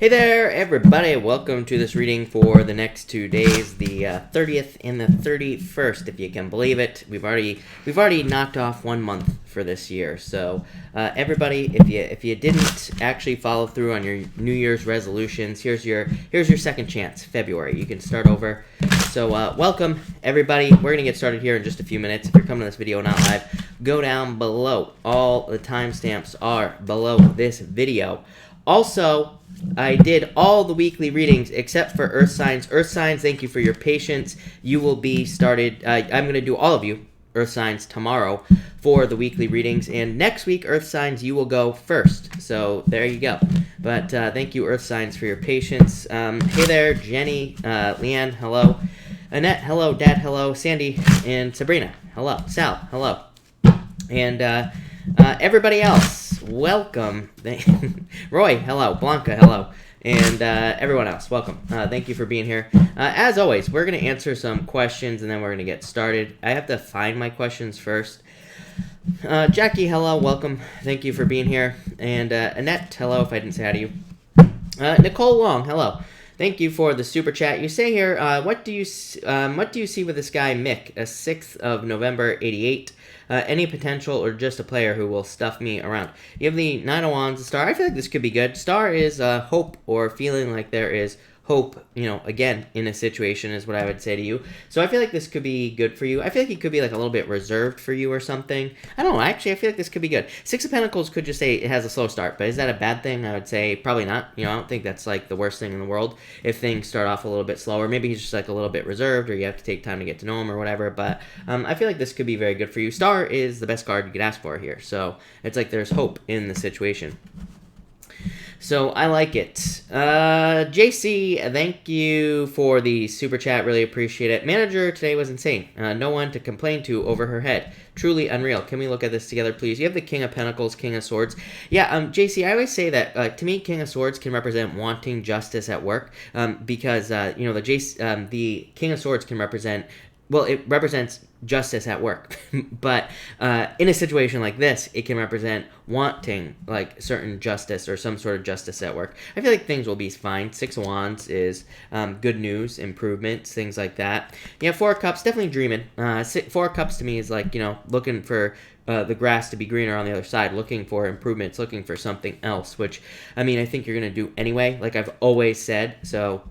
Hey there, everybody. Welcome to this reading for the next 2 days, the 30th and the 31st, if you can believe it. We've already knocked off 1 month for this year. So, everybody, if you didn't actually follow through on your New Year's resolutions, here's your second chance, February. You can start over. So, welcome, everybody. We're gonna get started here in just a few minutes. If you're coming to this video not live, go down below. All the timestamps are below this video. Also, I did all the weekly readings except for Earth Signs. Earth Signs, thank you for your patience. You will be started. I'm going to do all of you Earth Signs tomorrow for the weekly readings. And next week, Earth Signs, you will go first. So there you go. But thank you, Earth Signs, for your patience. Hey there, Jenny, Leanne, hello. Annette, hello. Dad, hello. Sandy and Sabrina, hello. Sal, hello. And everybody else, welcome. Roy, hello. Blanca, hello. And everyone else, welcome. Thank you for being here. As always, we're going to answer some questions, and then we're going to get started. I have to find my questions first. Jackie, hello. Welcome. Thank you for being here. And Annette, hello, if I didn't say hi to you. Nicole Long, hello. Thank you for the super chat. You say here, what do you see with this guy, Mick, a 6th of November, 88? Any potential or just a player who will stuff me around? You have the 9 of Wands, the Star. I feel like this could be good. Star is hope or feeling like there is hope, again, in a situation is what I would say to you. So I feel like this could be good for you. I feel like he could be like a little bit reserved for you or something. I don't know. Actually, I feel like this could be good. 6 of Pentacles could just say it has a slow start, but is that a bad thing? I would say probably not. I don't think that's like the worst thing in the world if things start off a little bit slower. Maybe he's just like a little bit reserved or you have to take time to get to know him or whatever, but I feel like this could be very good for you. Star is the best card you could ask for here, so it's like there's hope in the situation. So I like it. JC, thank you for the super chat. Really appreciate it. Manager today was insane. No one to complain to over her head. Truly unreal. Can we look at this together, please? You have the King of Pentacles, King of Swords. Yeah, JC, I always say that to me, King of Swords can represent wanting justice at work because the King of Swords can represent. Well, it represents justice at work, but in a situation like this, it can represent wanting like certain justice or some sort of justice at work. I feel like things will be fine. 6 of Wands is good news, improvements, things like that. Yeah, 4 of Cups, definitely dreaming. 4 of Cups to me is like, looking for the grass to be greener on the other side, looking for improvements, looking for something else, which, I think you're going to do anyway, like I've always said, so...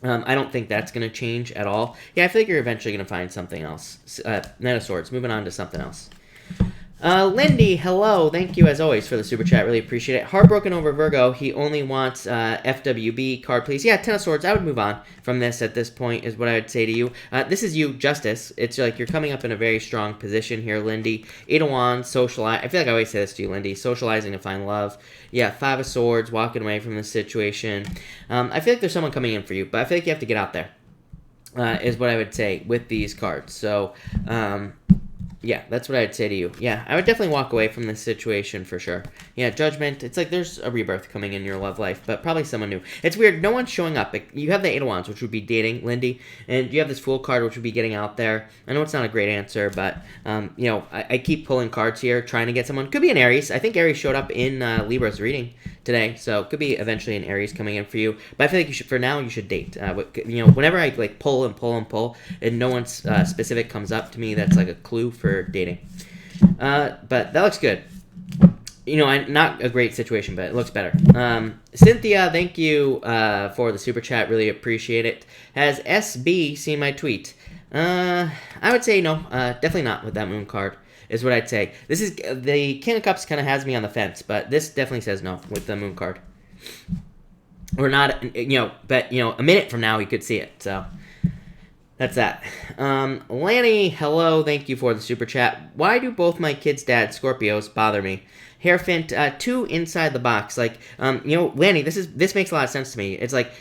I don't think that's going to change at all. Yeah, I feel like you're eventually going to find something else. Knight of Swords, moving on to something else. Lindy, hello. Thank you, as always, for the super chat. Really appreciate it. Heartbroken over Virgo. He only wants FWB card, please. Yeah, 10 of Swords. I would move on from this at this point, is what I would say to you. This is you, Justice. It's like you're coming up in a very strong position here, Lindy. 8 of Wands, socialize. I feel like I always say this to you, Lindy. Socializing to find love. Yeah, 5 of Swords, walking away from the situation. I feel like there's someone coming in for you, but I feel like you have to get out there, is what I would say with these cards. So, yeah, that's what I'd say to you. Yeah, I would definitely walk away from this situation for sure. Yeah, Judgment. It's like there's a rebirth coming in your love life, but probably someone new. It's weird. No one's showing up. You have the 8 of Wands, which would be dating, Lindy, and you have this Fool card, which would be getting out there. I know it's not a great answer, but, I keep pulling cards here, trying to get someone. Could be an Aries. I think Aries showed up in Libra's reading today, so it could be eventually an Aries coming in for you. But I feel like for now, you should date. Whenever I like pull and pull and pull, and no one specific comes up to me, that's like a clue for dating. But that looks good. Not a great situation, but it looks better. Cynthia, thank you for the super chat. Really appreciate it. Has SB seen my tweet? I would say no. Definitely not with that moon card, is what I'd say. This is the King of Cups kind of has me on the fence, but this definitely says no with the moon card. Or not, but, a minute from now he could see it, so... That's that. Lanny, hello. Thank you for the super chat. Why do both my kids' dads, Scorpios, bother me? Hairfint, 2 inside the box. Like, Lanny, this makes a lot of sense to me. It's like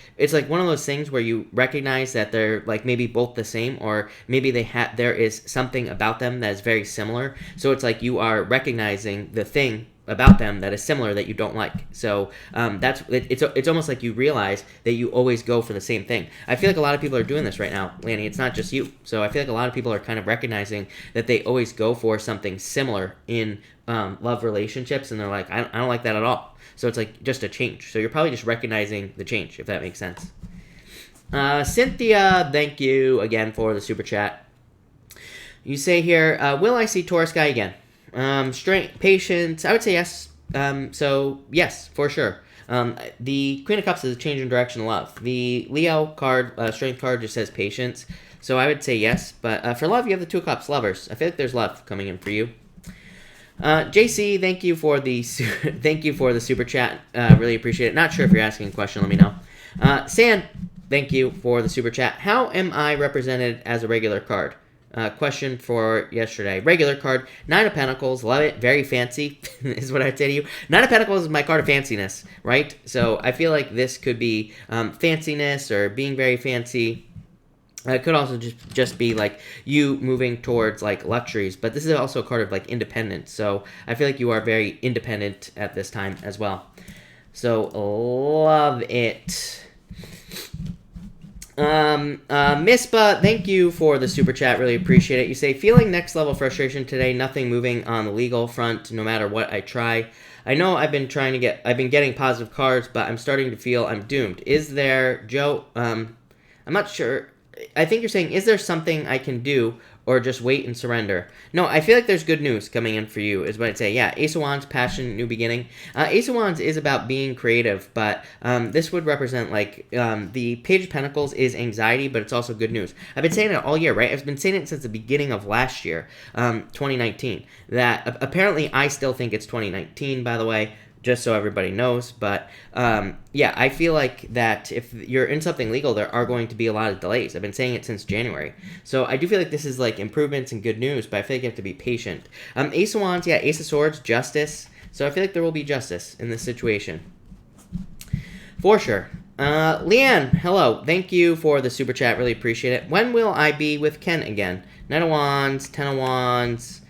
one of those things where you recognize that they're like maybe both the same, or maybe there is something about them that is very similar. So it's like you are recognizing the thing about them that is similar that you don't like. So it's almost like you realize that you always go for the same thing. I feel like a lot of people are doing this right now, Lanny. It's not just you. So I feel like a lot of people are kind of recognizing that they always go for something similar in love relationships, and they're like, I don't like that at all. So it's like just a change. So you're probably just recognizing the change, if that makes sense. Cynthia, thank you again for the super chat. You say here, will I see Taurus guy again? Strength, patience, I would say yes. So yes, for sure. The Queen of Cups is a change in direction of love. The Leo card, strength card, just says patience. So I would say yes. But for love, you have the Two of Cups, lovers. I feel like there's love coming in for you. JC, thank you for the super chat. Really appreciate it. Not sure if you're asking a question. Let me know. San, thank you for the super chat. How am I represented as a regular card? Question for yesterday. Regular card, Nine of Pentacles. Love it. Very fancy is what I'd say to you. Nine of Pentacles is my card of fanciness, right? So I feel like this could be fanciness or being very fancy. It could also just be like you moving towards like luxuries, but this is also a card of like independence. So I feel like you are very independent at this time as well. So love it. Mispa, thank you for the super chat. Really appreciate it. You say, feeling next level frustration today. Nothing moving on the legal front, no matter what I try. I know I've been getting positive cards, but I'm starting to feel I'm doomed. Is there, Joe? I'm not sure. I think you're saying, is there something I can do or just wait and surrender? No, I feel like there's good news coming in for you, is what I'd say. Yeah, Ace of Wands, passion, new beginning. Ace of Wands is about being creative, but this would represent, like, the Page of Pentacles is anxiety, but it's also good news. I've been saying it all year, right? I've been saying it since the beginning of last year, 2019, that apparently I still think it's 2019, by the way, just so everybody knows. But yeah, I feel like that if you're in something legal, there are going to be a lot of delays. I've been saying it since January. So I do feel like this is like improvements and good news, but I feel like you have to be patient. Ace of Wands, yeah, Ace of Swords, justice. So I feel like there will be justice in this situation. For sure. Leanne, hello. Thank you for the super chat. Really appreciate it. When will I be with Ken again? Knight of Wands, Ten of Wands,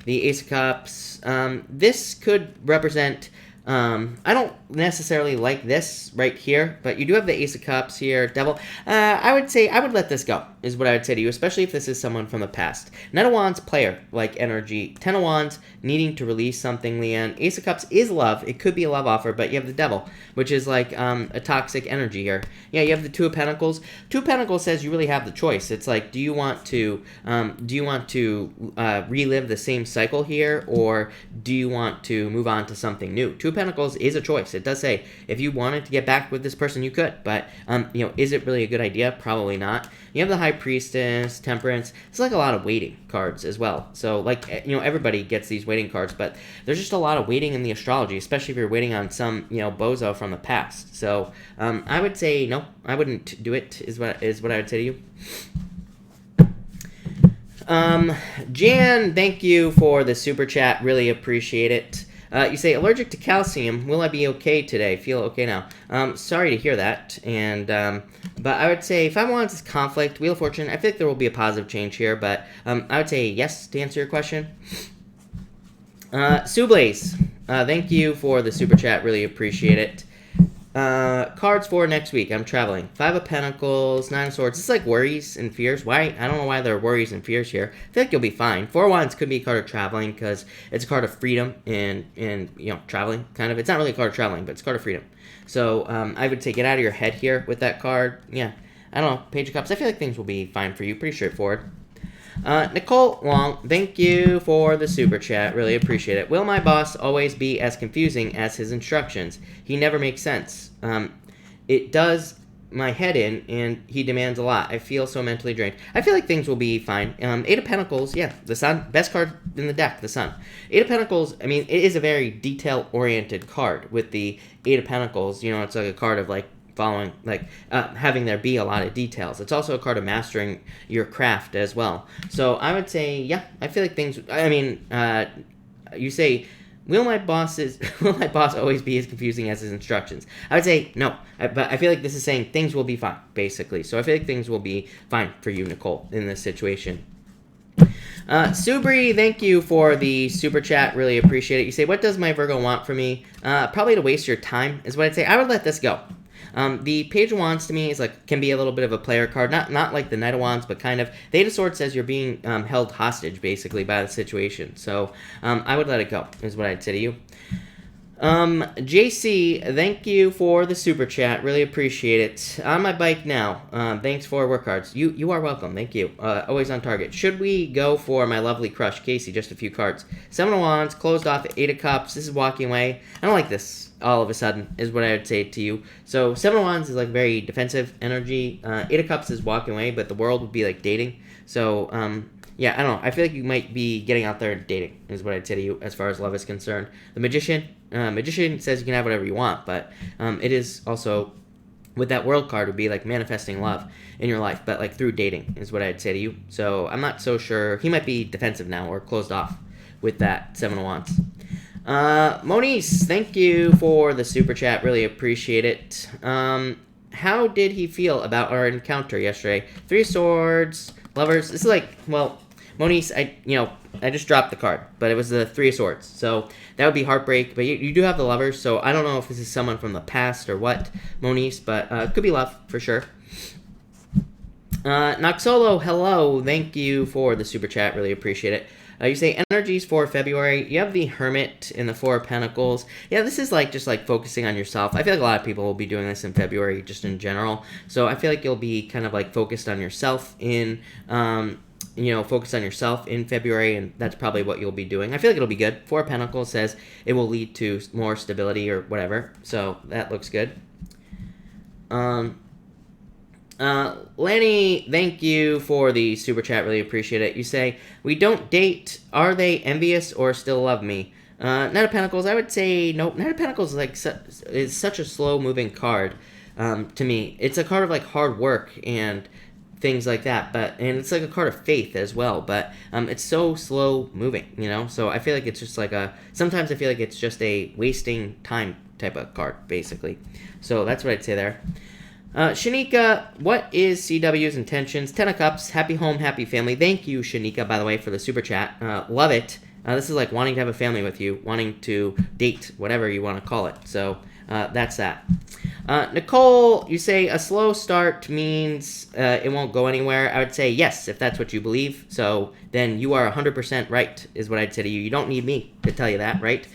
the Ace of Cups. This could represent... I don't necessarily like this right here, but you do have the Ace of Cups here, Devil. I would say I would let this go, is what I would say to you, especially if this is someone from the past. Knight of Wands, player-like energy. Ten of Wands, needing to release something, Leanne. Ace of Cups is love. It could be a love offer, but you have the Devil, which is like a toxic energy here. Yeah, you have the Two of Pentacles. Two of Pentacles says you really have the choice. It's like, do you want to relive the same cycle here, or do you want to move on to something new? Two of Pentacles is a choice. It does say if you wanted to get back with this person, you could, but is it really a good idea? Probably not. You have the High Priestess, Temperance. It's like a lot of waiting cards as well. So like everybody gets these waiting cards, but there's just a lot of waiting in the astrology, especially if you're waiting on some bozo from the past. So I would say no, I wouldn't do it. Is what I would say to you. Jan, thank you for the super chat. Really appreciate it. You say, allergic to calcium. Will I be okay today? Feel okay now. Sorry to hear that. And but I would say, if I want this conflict, Wheel of Fortune, I think there will be a positive change here. But I would say yes to answer your question. Sublaze, thank you for the super chat. Really appreciate it. Cards for next week. I'm traveling. Five of Pentacles, Nine of Swords. It's like worries and fears. Why? I don't know why there are worries and fears here. I feel like you'll be fine. Four of Wands could be a card of traveling because it's a card of freedom and traveling. Kind of. It's not really a card of traveling, but it's a card of freedom. So I would say get out of your head here with that card. Yeah. I don't know. Page of Cups. I feel like things will be fine for you. Pretty straightforward. Nicole Long, thank you for the super chat. Really appreciate it. Will my boss always be as confusing as his instructions? He never makes sense. It does my head in, and he demands a lot. I feel so mentally drained. I feel like things will be fine. Eight of Pentacles, yeah, the Sun. Best card in the deck, the Sun. Eight of Pentacles, I mean, it is a very detail-oriented card with the Eight of Pentacles. It's like a card of, like, following, like, having there be a lot of details. It's also a card of mastering your craft as well. So I would say, yeah, I feel like things, I mean, you say, will my boss always be as confusing as his instructions? I would say no, but I feel like this is saying things will be fine, basically. So I feel like things will be fine for you, Nicole, in this situation. Subri, thank you for the super chat. Really appreciate it. You say, what does my Virgo want from me? Probably to waste your time is what I'd say. I would let this go. The Page of Wands to me is like, can be a little bit of a player card. Not like the Knight of Wands, but kind of. The Eight of Swords says you're being held hostage, basically, by the situation. So I would let it go, is what I'd say to you. JC, thank you for the super chat. Really appreciate it. On my bike now. Thanks for work cards. You are welcome. Thank you. Always on target. Should we go for my lovely crush, Casey? Just a few cards. Seven of Wands, closed off, Eight of Cups. This is walking away. I don't like this all of a sudden, is what I would say to you. So Seven of Wands is like very defensive energy. Eight of Cups is walking away, but the world would be like dating. So, yeah, I don't know. I feel like you might be getting out there and dating, is what I'd say to you as far as love is concerned. The Magician. Magician says you can have whatever you want, but it is also, with that World card, would be like manifesting love in your life, but like through dating, is what I'd say to you. So I'm not so sure. He might be defensive now or closed off with that Seven of Wands. Moniz, thank you for the super chat. Really appreciate it. How did he feel about our encounter yesterday? Three of Swords, Lovers. This is like, well, Moniz, I just dropped the card, but it was the Three of Swords. So that would be heartbreak, but you do have the Lovers, so I don't know if this is someone from the past or what, Moniz, but it could be love, for sure. Noxolo, hello. Thank you for the super chat. Really appreciate it. You say energies for February. You have the Hermit in the Four of Pentacles. Yeah, this is like just like focusing on yourself. I feel like a lot of people will be doing this in February just in general. So I feel like you'll be kind of like focused on yourself in focus on yourself in February, and that's probably what you'll be doing. I feel like it'll be good. Four of Pentacles says it will lead to more stability or whatever, so that looks good. Lanny, thank you for the super chat. Really appreciate it. You say, we don't date. Are they envious or still love me? Knight of Pentacles, I would say nope. Knight of Pentacles is such a slow-moving card to me. It's a card of like hard work and things like that, and it's like a card of faith as well, but it's so slow moving, so I feel like it's just like sometimes I feel like it's just a wasting time type of card, basically. So that's what I'd say there. Shanika, what is CW's intentions? 10 of Cups, happy home, happy family. Thank you, Shanika, by the way, for the super chat. Love it. This is like wanting to have a family with you, wanting to date, whatever you want to call it. So that's that. Nicole, you say a slow start means it won't go anywhere. I would say yes, if that's what you believe. So then you are 100% right, is what I'd say to you. You don't need me to tell you that, right?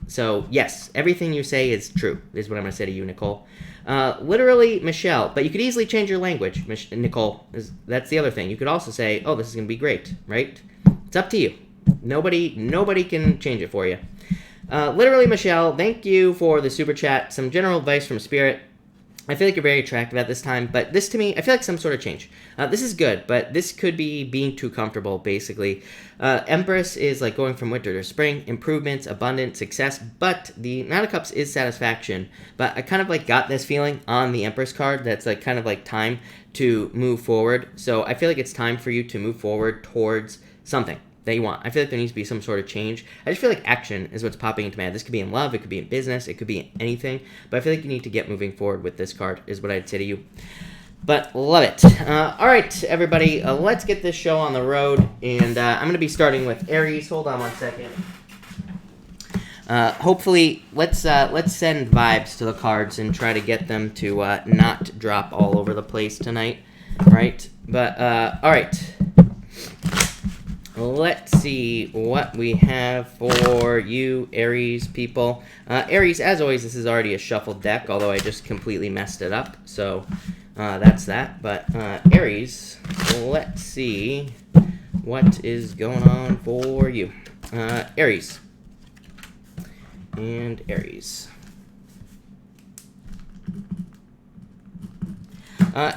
So yes, everything you say is true, is what I'm going to say to you, Nicole. Literally, Michelle, but you could easily change your language, Nicole. That's the other thing. You could also say, oh, this is going to be great, right? It's up to you. Nobody can change it for you. Literally, Michelle, thank you for the super chat. Some general advice from Spirit. I feel like you're very attractive at this time, but this to me, I feel like some sort of change. This is good, but this could be being too comfortable, basically. Empress is like going from winter to spring, improvements, abundance, success, but the Nine of Cups is satisfaction. But I kind of like got this feeling on the Empress card that's like kind of like time to move forward. So I feel like it's time for you to move forward towards something that you want. I feel like there needs to be some sort of change. I just feel like action is what's popping into my head. This could be in love, it could be in business, it could be in anything, but I feel like you need to get moving forward with this card, is what I'd say to you. But love it. All right, everybody, let's get this show on the road, and I'm going to be starting with Aries. Hold on one second. Hopefully, let's send vibes to the cards and try to get them to not drop all over the place tonight, right? But, all right. Let's see what we have for you, Aries people. Aries, as always, this is already a shuffled deck, although I just completely messed it up. So that's that. But Aries, let's see what is going on for you. Aries. And Aries.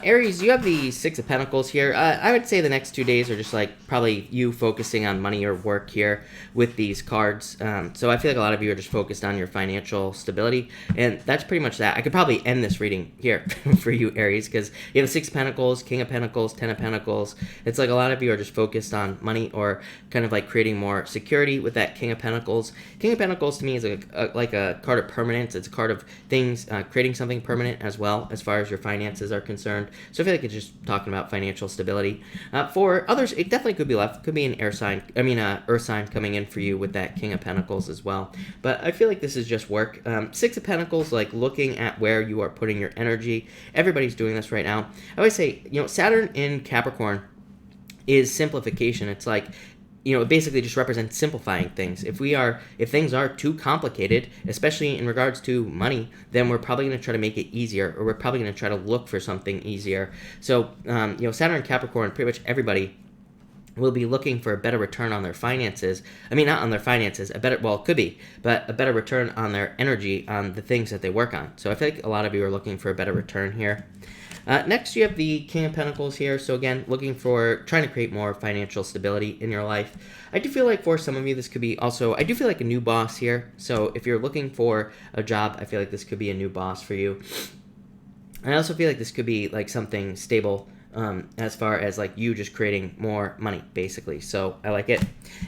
Aries, you have the Six of Pentacles here. I would say the next 2 days are just like probably you focusing on money or work here with these cards. So I feel like a lot of you are just focused on your financial stability, and that's pretty much that. I could probably end this reading here for you, Aries, because you have the Six of Pentacles, King of Pentacles, Ten of Pentacles. It's like a lot of you are just focused on money or kind of like creating more security with that King of Pentacles. King of Pentacles to me is like a card of permanence. It's a card of things, creating something permanent as well as far as your finances are concerned. concerned. So I feel like it's just talking about financial stability. For others, it definitely could be left. Could be an earth sign coming in for you with that King of Pentacles as well. But I feel like this is just work. Six of Pentacles, like looking at where you are putting your energy. Everybody's doing this right now. I always say, Saturn in Capricorn is simplification. It's like, it basically just represents simplifying things. If things are too complicated, especially in regards to money, then we're probably going to try to make it easier, or we're probably going to try to look for something easier. So, Saturn and Capricorn, pretty much everybody will be looking for a better return on their finances. I mean, not on their finances, it could be, but a better return on their energy on the things that they work on. So I feel like a lot of you are looking for a better return here. Next, you have the King of Pentacles here. So again, trying to create more financial stability in your life. I do feel like for some of you, this could be also, I do feel like a new boss here. So if you're looking for a job, I feel like this could be a new boss for you. I also feel like this could be like something stable, as far as like you just creating more money, basically. So I like it.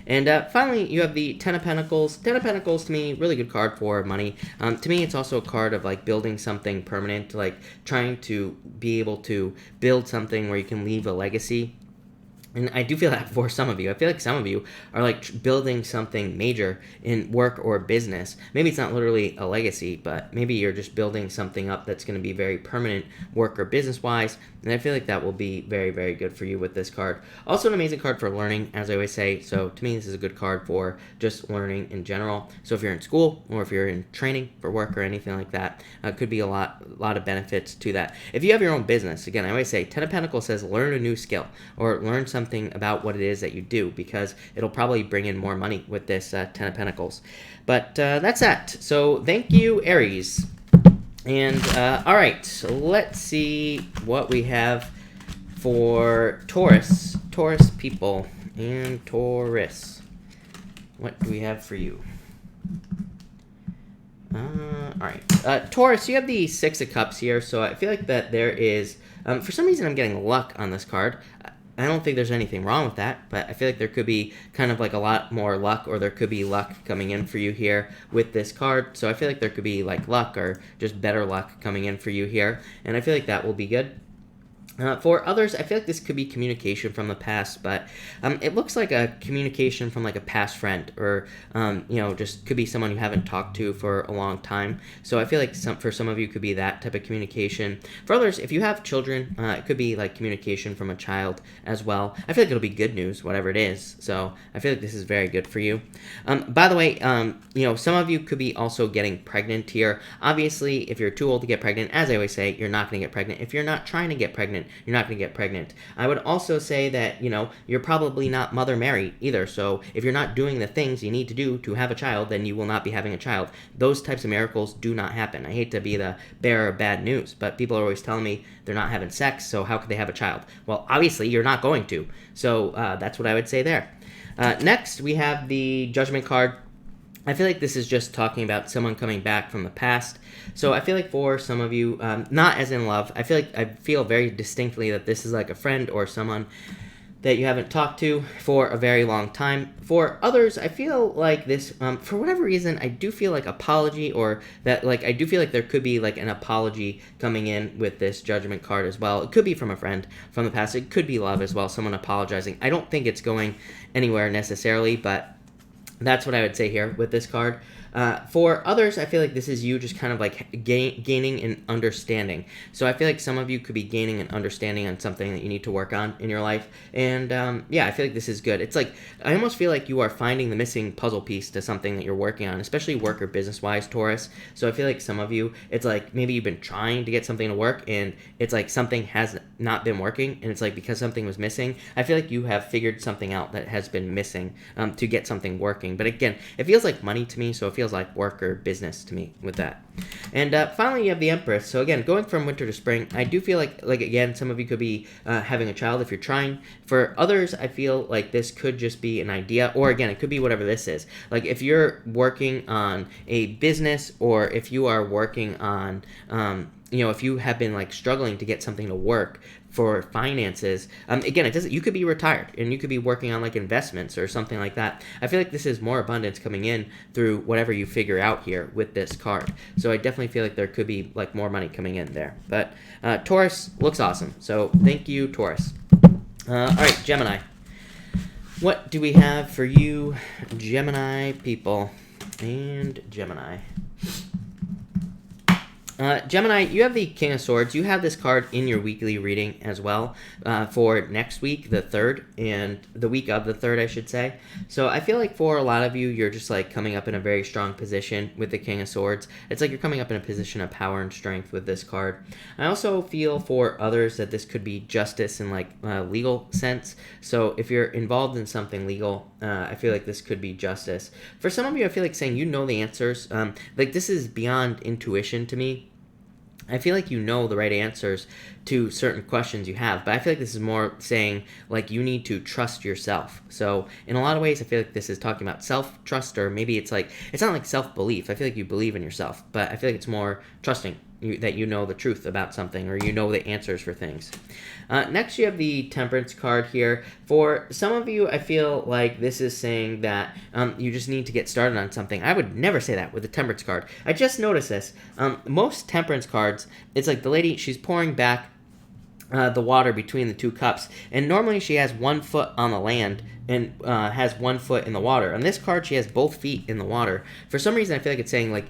And finally, you have the Ten of Pentacles. Ten of Pentacles, to me, really good card for money. To me, it's also a card of like building something permanent, like trying to be able to build something where you can leave a legacy. And I do feel that for some of you. I feel like some of you are like building something major in work or business. Maybe it's not literally a legacy, but maybe you're just building something up that's going to be very permanent work or business-wise. And I feel like that will be very, very good for you with this card. Also an amazing card for learning, as I always say. So to me, this is a good card for just learning in general. So if you're in school or if you're in training for work or anything like that, could be a lot of benefits to that. If you have your own business, again, I always say Ten of Pentacles says learn a new skill or learn something about what it is that you do, because it'll probably bring in more money with this Ten of Pentacles. But that's that. So thank you, Aries. And all right, so let's see what we have for Taurus people and Taurus. What do we have for you? All right, Taurus, you have the Six of Cups here, so I feel like that there is, for some reason I'm getting luck on this card. I don't think there's anything wrong with that, but I feel like there could be kind of like a lot more luck, or there could be luck coming in for you here with this card. So I feel like there could be like luck or just better luck coming in for you here, and I feel like that will be good. For others, I feel like this could be communication from the past, but it looks like a communication from like a past friend, or just could be someone you haven't talked to for a long time. So I feel like for some of you could be that type of communication. For others, if you have children, it could be like communication from a child as well. I feel like it'll be good news, whatever it is. So I feel like this is very good for you. By the way, some of you could be also getting pregnant here. Obviously, if you're too old to get pregnant, as I always say, you're not going to get pregnant. If you're not trying to get pregnant, you're not going to get pregnant. I would also say that, you're probably not Mother Mary either. So if you're not doing the things you need to do to have a child, then you will not be having a child. Those types of miracles do not happen. I hate to be the bearer of bad news, but people are always telling me they're not having sex, so how could they have a child? Well, obviously, you're not going to. So that's what I would say there. Next, we have the Judgment card. I feel like this is just talking about someone coming back from the past. So I feel like for some of you, not as in love, I feel very distinctly that this is like a friend or someone that you haven't talked to for a very long time. For others, I feel like this, for whatever reason, I do feel like apology, or that I do feel like there could be like an apology coming in with this Judgment card as well. It could be from a friend from the past. It could be love as well, someone apologizing. I don't think it's going anywhere necessarily, but that's what I would say here with this card. For others, I feel like this is you just kind of like gaining an understanding. So I feel like some of you could be gaining an understanding on something that you need to work on in your life. And I feel like this is good. It's like, I almost feel like you are finding the missing puzzle piece to something that you're working on, especially work or business-wise, Taurus. So I feel like some of you, it's like maybe you've been trying to get something to work, and it's like something has not been working, and it's like because something was missing. I feel like you have figured something out that has been missing to get something working. But again, it feels like money to me, so it feels like work or business to me with that. And finally, you have the Empress. So again, going from winter to spring, I do feel like again, some of you could be having a child if you're trying. For others, I feel like this could just be an idea, or again, it could be whatever this is. Like if you're working on a business, or if you are working on if you have been like struggling to get something to work for finances. Again, it doesn't. You could be retired and you could be working on like investments or something like that. I feel like this is more abundance coming in through whatever you figure out here with this card. So I definitely feel like there could be like more money coming in there. But Taurus looks awesome. So thank you, Taurus. All right, Gemini. What do we have for you, Gemini people? And Gemini. Gemini, you have the King of Swords. You have this card in your weekly reading as well for next week, the 3rd, and the week of the 3rd, I should say. So I feel like for a lot of you, you're just like coming up in a very strong position with the King of Swords. It's like you're coming up in a position of power and strength with this card. I also feel for others that this could be justice in like legal sense. So if you're involved in something legal, I feel like this could be justice. For some of you, I feel like saying you know the answers. Like this is beyond intuition to me. I feel like you know the right answers to certain questions you have, but I feel like this is more saying like you need to trust yourself. So in a lot of ways, I feel like this is talking about self-trust, or maybe it's like, it's not like self-belief. I feel like you believe in yourself, but I feel like it's more trusting that you know the truth about something, or you know the answers for things. Next, you have the Temperance card here. For some of you, I feel like this is saying that you just need to get started on something. I would never say that with the Temperance card. I just noticed this. Most Temperance cards, it's like the lady, she's pouring back the water between the two cups, and normally she has 1 foot on the land and has 1 foot in the water. On this card, she has both feet in the water. For some reason, I feel like it's saying like,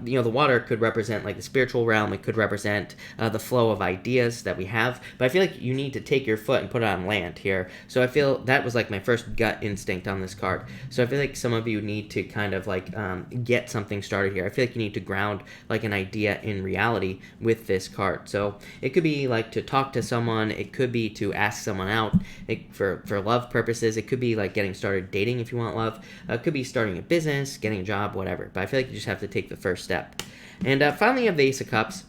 you know, the water could represent like the spiritual realm. It could represent the flow of ideas that we have. But I feel like you need to take your foot and put it on land here. So I feel that was like my first gut instinct on this card. So I feel like some of you need to kind of like get something started here. I feel like you need to ground like an idea in reality with this card. So it could be like to talk to someone. It could be to ask someone out for love purposes. It could be like getting started dating if you want love. It could be starting a business, getting a job, whatever. But I feel like you just have to take the first step. And finally, you have the Ace of Cups.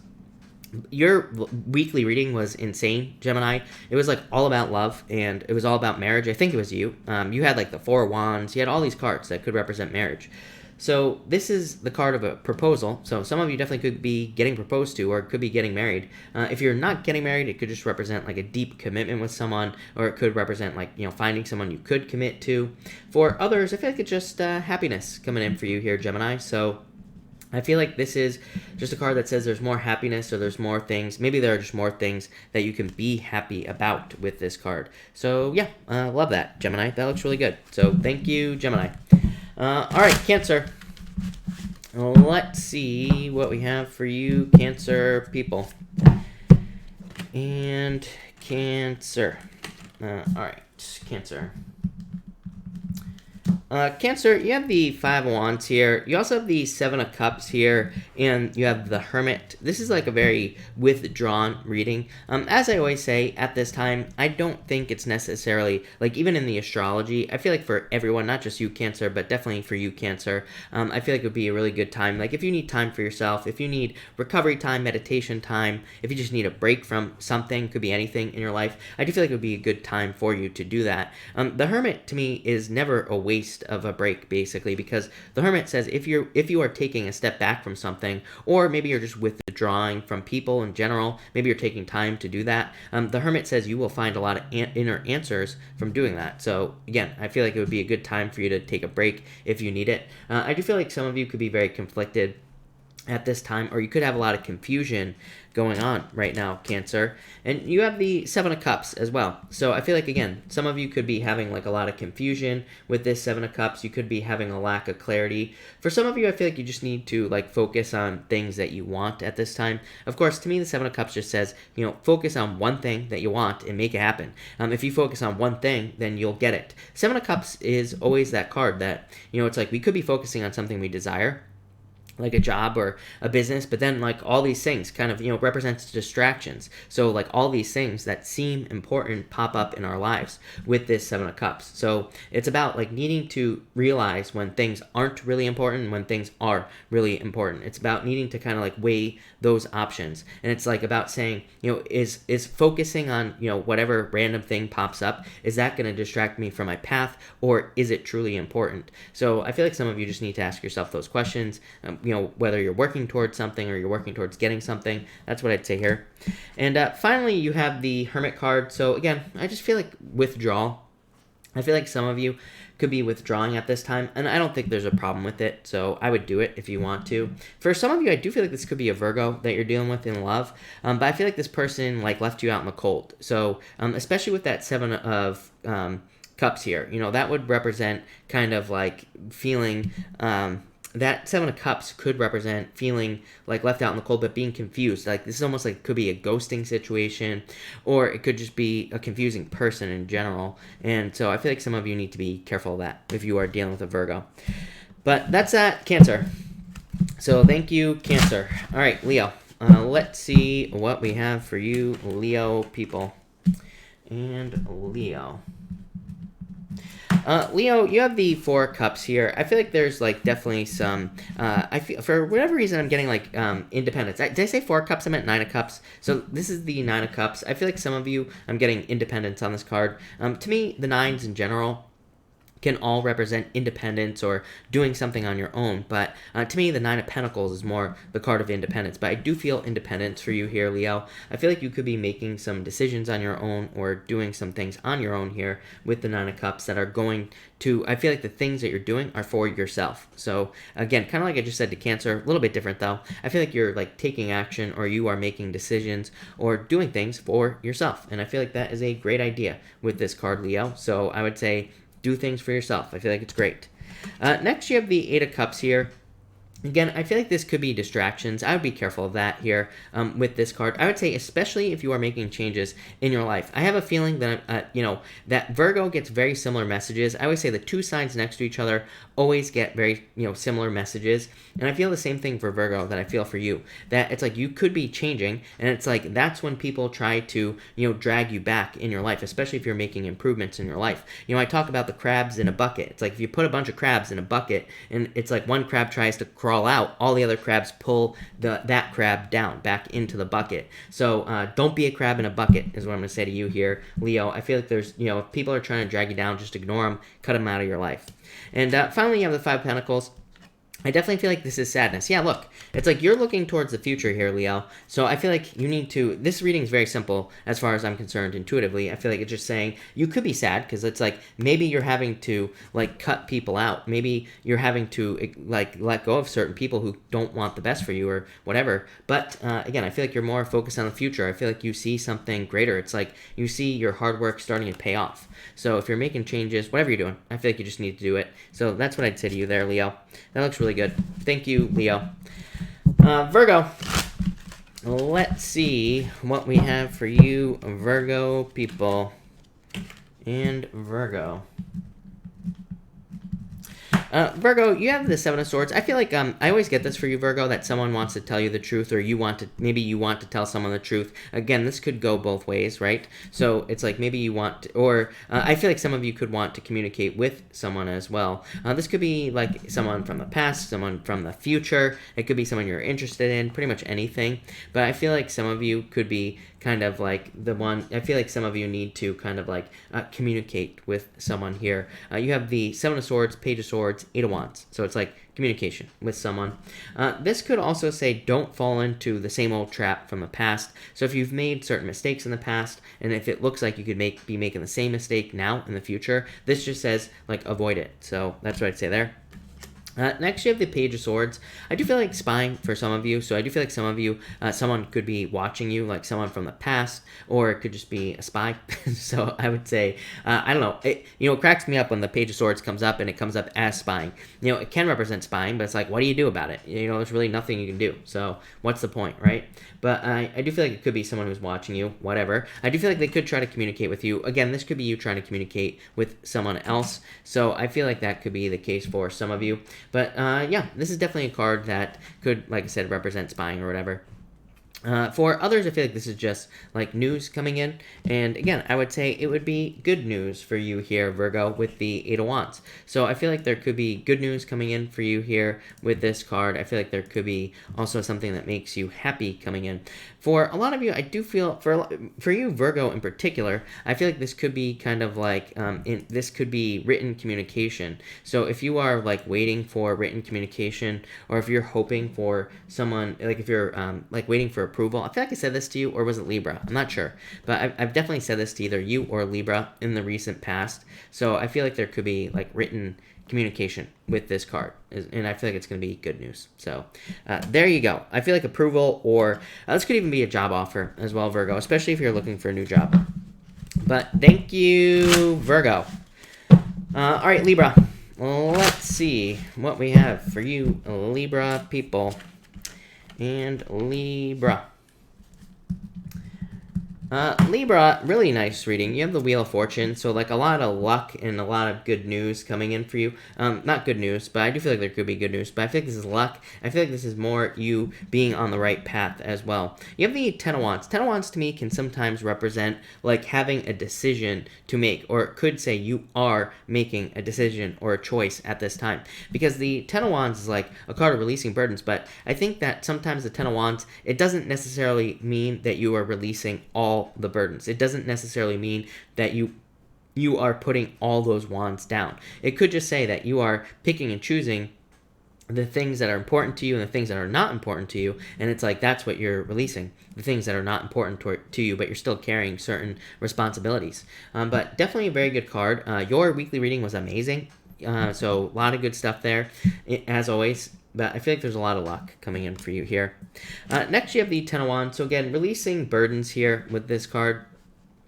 Your weekly reading was insane, Gemini. It was like all about love, and it was all about marriage. I think it was you. You had like the 4 of Wands. You had all these cards that could represent marriage. So this is the card of a proposal. So some of you definitely could be getting proposed to, or could be getting married. If you're not getting married, it could just represent like a deep commitment with someone, or it could represent like, you know, finding someone you could commit to. For others, I feel like it's just happiness coming in for you here, Gemini. So I feel like this is just a card that says there's more happiness, or there's more things. Maybe there are just more things that you can be happy about with this card. So yeah, love that, Gemini. That looks really good. So thank you, Gemini. All right, Cancer. Let's see what we have for you, Cancer people. And Cancer. All right, Cancer. Cancer, you have the 5 of Wands here. You also have the 7 of Cups here, and you have the Hermit. This is like a very withdrawn reading. As I always say, at this time, I don't think it's necessarily, like even in the astrology, I feel like for everyone, not just you, Cancer, but definitely for you, Cancer, I feel like it would be a really good time. Like if you need time for yourself, if you need recovery time, meditation time, if you just need a break from something, could be anything in your life, I do feel like it would be a good time for you to do that. The Hermit, to me, is never a waste of a break, basically, because the Hermit says if you are taking a step back from something, or maybe you're just withdrawing from people in general, maybe you're taking time to do that, the Hermit says you will find a lot of inner answers from doing that. So again, I feel like it would be a good time for you to take a break if you need it. I do feel like some of you could be very conflicted at this time, or you could have a lot of confusion going on right now, Cancer. And you have the 7 of Cups as well. So I feel like, again, some of you could be having like a lot of confusion with this 7 of Cups. You could be having a lack of clarity. For some of you, I feel like you just need to like focus on things that you want at this time. Of course, to me, the 7 of Cups just says, you know, focus on one thing that you want and make it happen. If you focus on one thing, then you'll get it. 7 of Cups is always that card that, you know, it's like we could be focusing on something we desire, like a job or a business, but then like all these things kind of, you know, represents distractions. So like all these things that seem important pop up in our lives with this 7 of Cups. So it's about like needing to realize when things aren't really important and when things are really important. It's about needing to kind of like weigh those options. And it's like about saying, you know, is focusing on, you know, whatever random thing pops up, is that going to distract me from my path, or is it truly important? So I feel like some of you just need to ask yourself those questions. whether you're working towards something or you're working towards getting something. That's what I'd say here. And finally, you have the Hermit card. So again, I just feel like withdrawal. I feel like some of you could be withdrawing at this time, and I don't think there's a problem with it, so I would do it if you want to. For some of you, I do feel like this could be a Virgo that you're dealing with in love, but I feel like this person left you out in the cold. So especially with that Seven of Cups here, that would represent kind of feeling... that Seven of Cups could represent feeling left out in the cold, but being confused. This is almost could be a ghosting situation, or it could just be a confusing person in general. And so I feel like some of you need to be careful of that if you are dealing with a Virgo. But that's that, Cancer. So thank you, Cancer. All right, Leo. Let's see what we have for you, Leo people. And Leo. Leo, you have the Four of Cups here. I feel like there's definitely some. I feel for whatever reason I'm getting independence. Did I say Four of Cups? I meant Nine of Cups. So this is the Nine of Cups. I feel like some of you I'm getting independence on this card. To me, the nines in general can all represent independence or doing something on your own. But to me, the Nine of Pentacles is more the card of independence. But I do feel independence for you here, Leo. I feel like you could be making some decisions on your own or doing some things on your own here with the Nine of Cups that are going to, I feel like the things that you're doing are for yourself. So again, kind of like I just said to Cancer, a little bit different though. I feel like you're taking action, or you are making decisions or doing things for yourself. And I feel like that is a great idea with this card, Leo. So I would say, do things for yourself. I feel like it's great. Next, you have the Eight of Cups here. Again, I feel like this could be distractions. I would be careful of that here with this card. I would say, especially if you are making changes in your life. I have a feeling that, that Virgo gets very similar messages. I always say the two signs next to each other always get very, similar messages. And I feel the same thing for Virgo that I feel for you. That it's you could be changing, and it's that's when people try to, drag you back in your life, especially if you're making improvements in your life. I talk about the crabs in a bucket. It's if you put a bunch of crabs in a bucket, and it's one crab tries to crawl out, all the other crabs pull that crab down back into the bucket. So don't be a crab in a bucket is what I'm going to say to you here, Leo. I feel like there's, if people are trying to drag you down, just ignore them, cut them out of your life. And finally, you have the Five of Pentacles. I definitely feel like this is sadness. Yeah, look, it's you're looking towards the future here, Leo. So I feel like you need to, this reading is very simple as far as I'm concerned intuitively. I feel like it's just saying you could be sad because it's maybe you're having to cut people out. Maybe you're having to let go of certain people who don't want the best for you or whatever. But again, I feel like you're more focused on the future. I feel like you see something greater. It's you see your hard work starting to pay off. So if you're making changes, whatever you're doing, I feel like you just need to do it. So that's what I'd say to you there, Leo. That looks really good. Thank you, Leo. Virgo. Let's see what we have for you, Virgo people. And Virgo. Virgo, you have the Seven of Swords. I feel like I always get this for you, Virgo, that someone wants to tell you the truth, or maybe you want to tell someone the truth. Again, this could go both ways, right? So it's maybe you want to, or I feel like some of you could want to communicate with someone as well. This could be someone from the past, someone from the future. It could be someone you're interested in, pretty much anything. But I feel like some of you could be kind of the one, I feel like some of you need to kind of communicate with someone here. You have the Seven of Swords, Page of Swords, Eight of Wands. So it's communication with someone. This could also say don't fall into the same old trap from the past. So if you've made certain mistakes in the past, and if it looks like you could be making the same mistake now in the future, this just says avoid it. So that's what I'd say there. Next, you have the Page of Swords. I do feel like spying for some of you. So I do feel like some of you, someone could be watching you, someone from the past, or it could just be a spy. So I would say, I don't know. It cracks me up when the Page of Swords comes up and it comes up as spying. It can represent spying, but it's what do you do about it? There's really nothing you can do. So what's the point, right? But I do feel like it could be someone who's watching you, whatever. I do feel like they could try to communicate with you. Again, this could be you trying to communicate with someone else. So I feel like that could be the case for some of you. But yeah, this is definitely a card that could, like I said, represent spying or whatever. For others, I feel like this is just like news coming in. And again, I would say it would be good news for you here, Virgo, with the Eight of Wands. So I feel like there could be good news coming in for you here with this card. I feel like there could be also something that makes you happy coming in. For a lot of you, I do feel, for you, Virgo in particular, I feel like this could be kind of like, this could be written communication. So if you are like waiting for written communication, or if you're hoping for someone, like if you're like waiting for approval, I feel like I said this to you, or was it Libra? I'm not sure. But I've definitely said this to either you or Libra in the recent past. So I feel like there could be like written communication with this card, and I feel like it's going to be good news. So there you go. I feel like approval, or this could even be a job offer as well, Virgo, especially if you're looking for a new job. But thank you, Virgo. All right, Libra. Let's see what we have for you, Libra people. And Libra. Libra, really nice reading. You have the Wheel of Fortune, so like a lot of luck and a lot of good news coming in for you. Not good news, but I do feel like there could be good news. But I feel like this is luck. I feel like this is more you being on the right path as well. You have the Ten of Wands. Ten of Wands to me can sometimes represent like having a decision to make, or it could say you are making a decision or a choice at this time. Because the Ten of Wands is like a card of releasing burdens, but I think that sometimes the Ten of Wands, it doesn't necessarily mean that you are releasing all the burdens. It doesn't necessarily mean that you are putting all those wands down. It could just say that you are picking and choosing the things that are important to you and the things that are not important to you, and it's like that's what you're releasing, the things that are not important to you, but you're still carrying certain responsibilities. But definitely a very good card. Your weekly reading was amazing, so a lot of good stuff there, as always. But I feel like there's a lot of luck coming in for you here. Next, you have the Ten of Wands. So again, releasing burdens here with this card.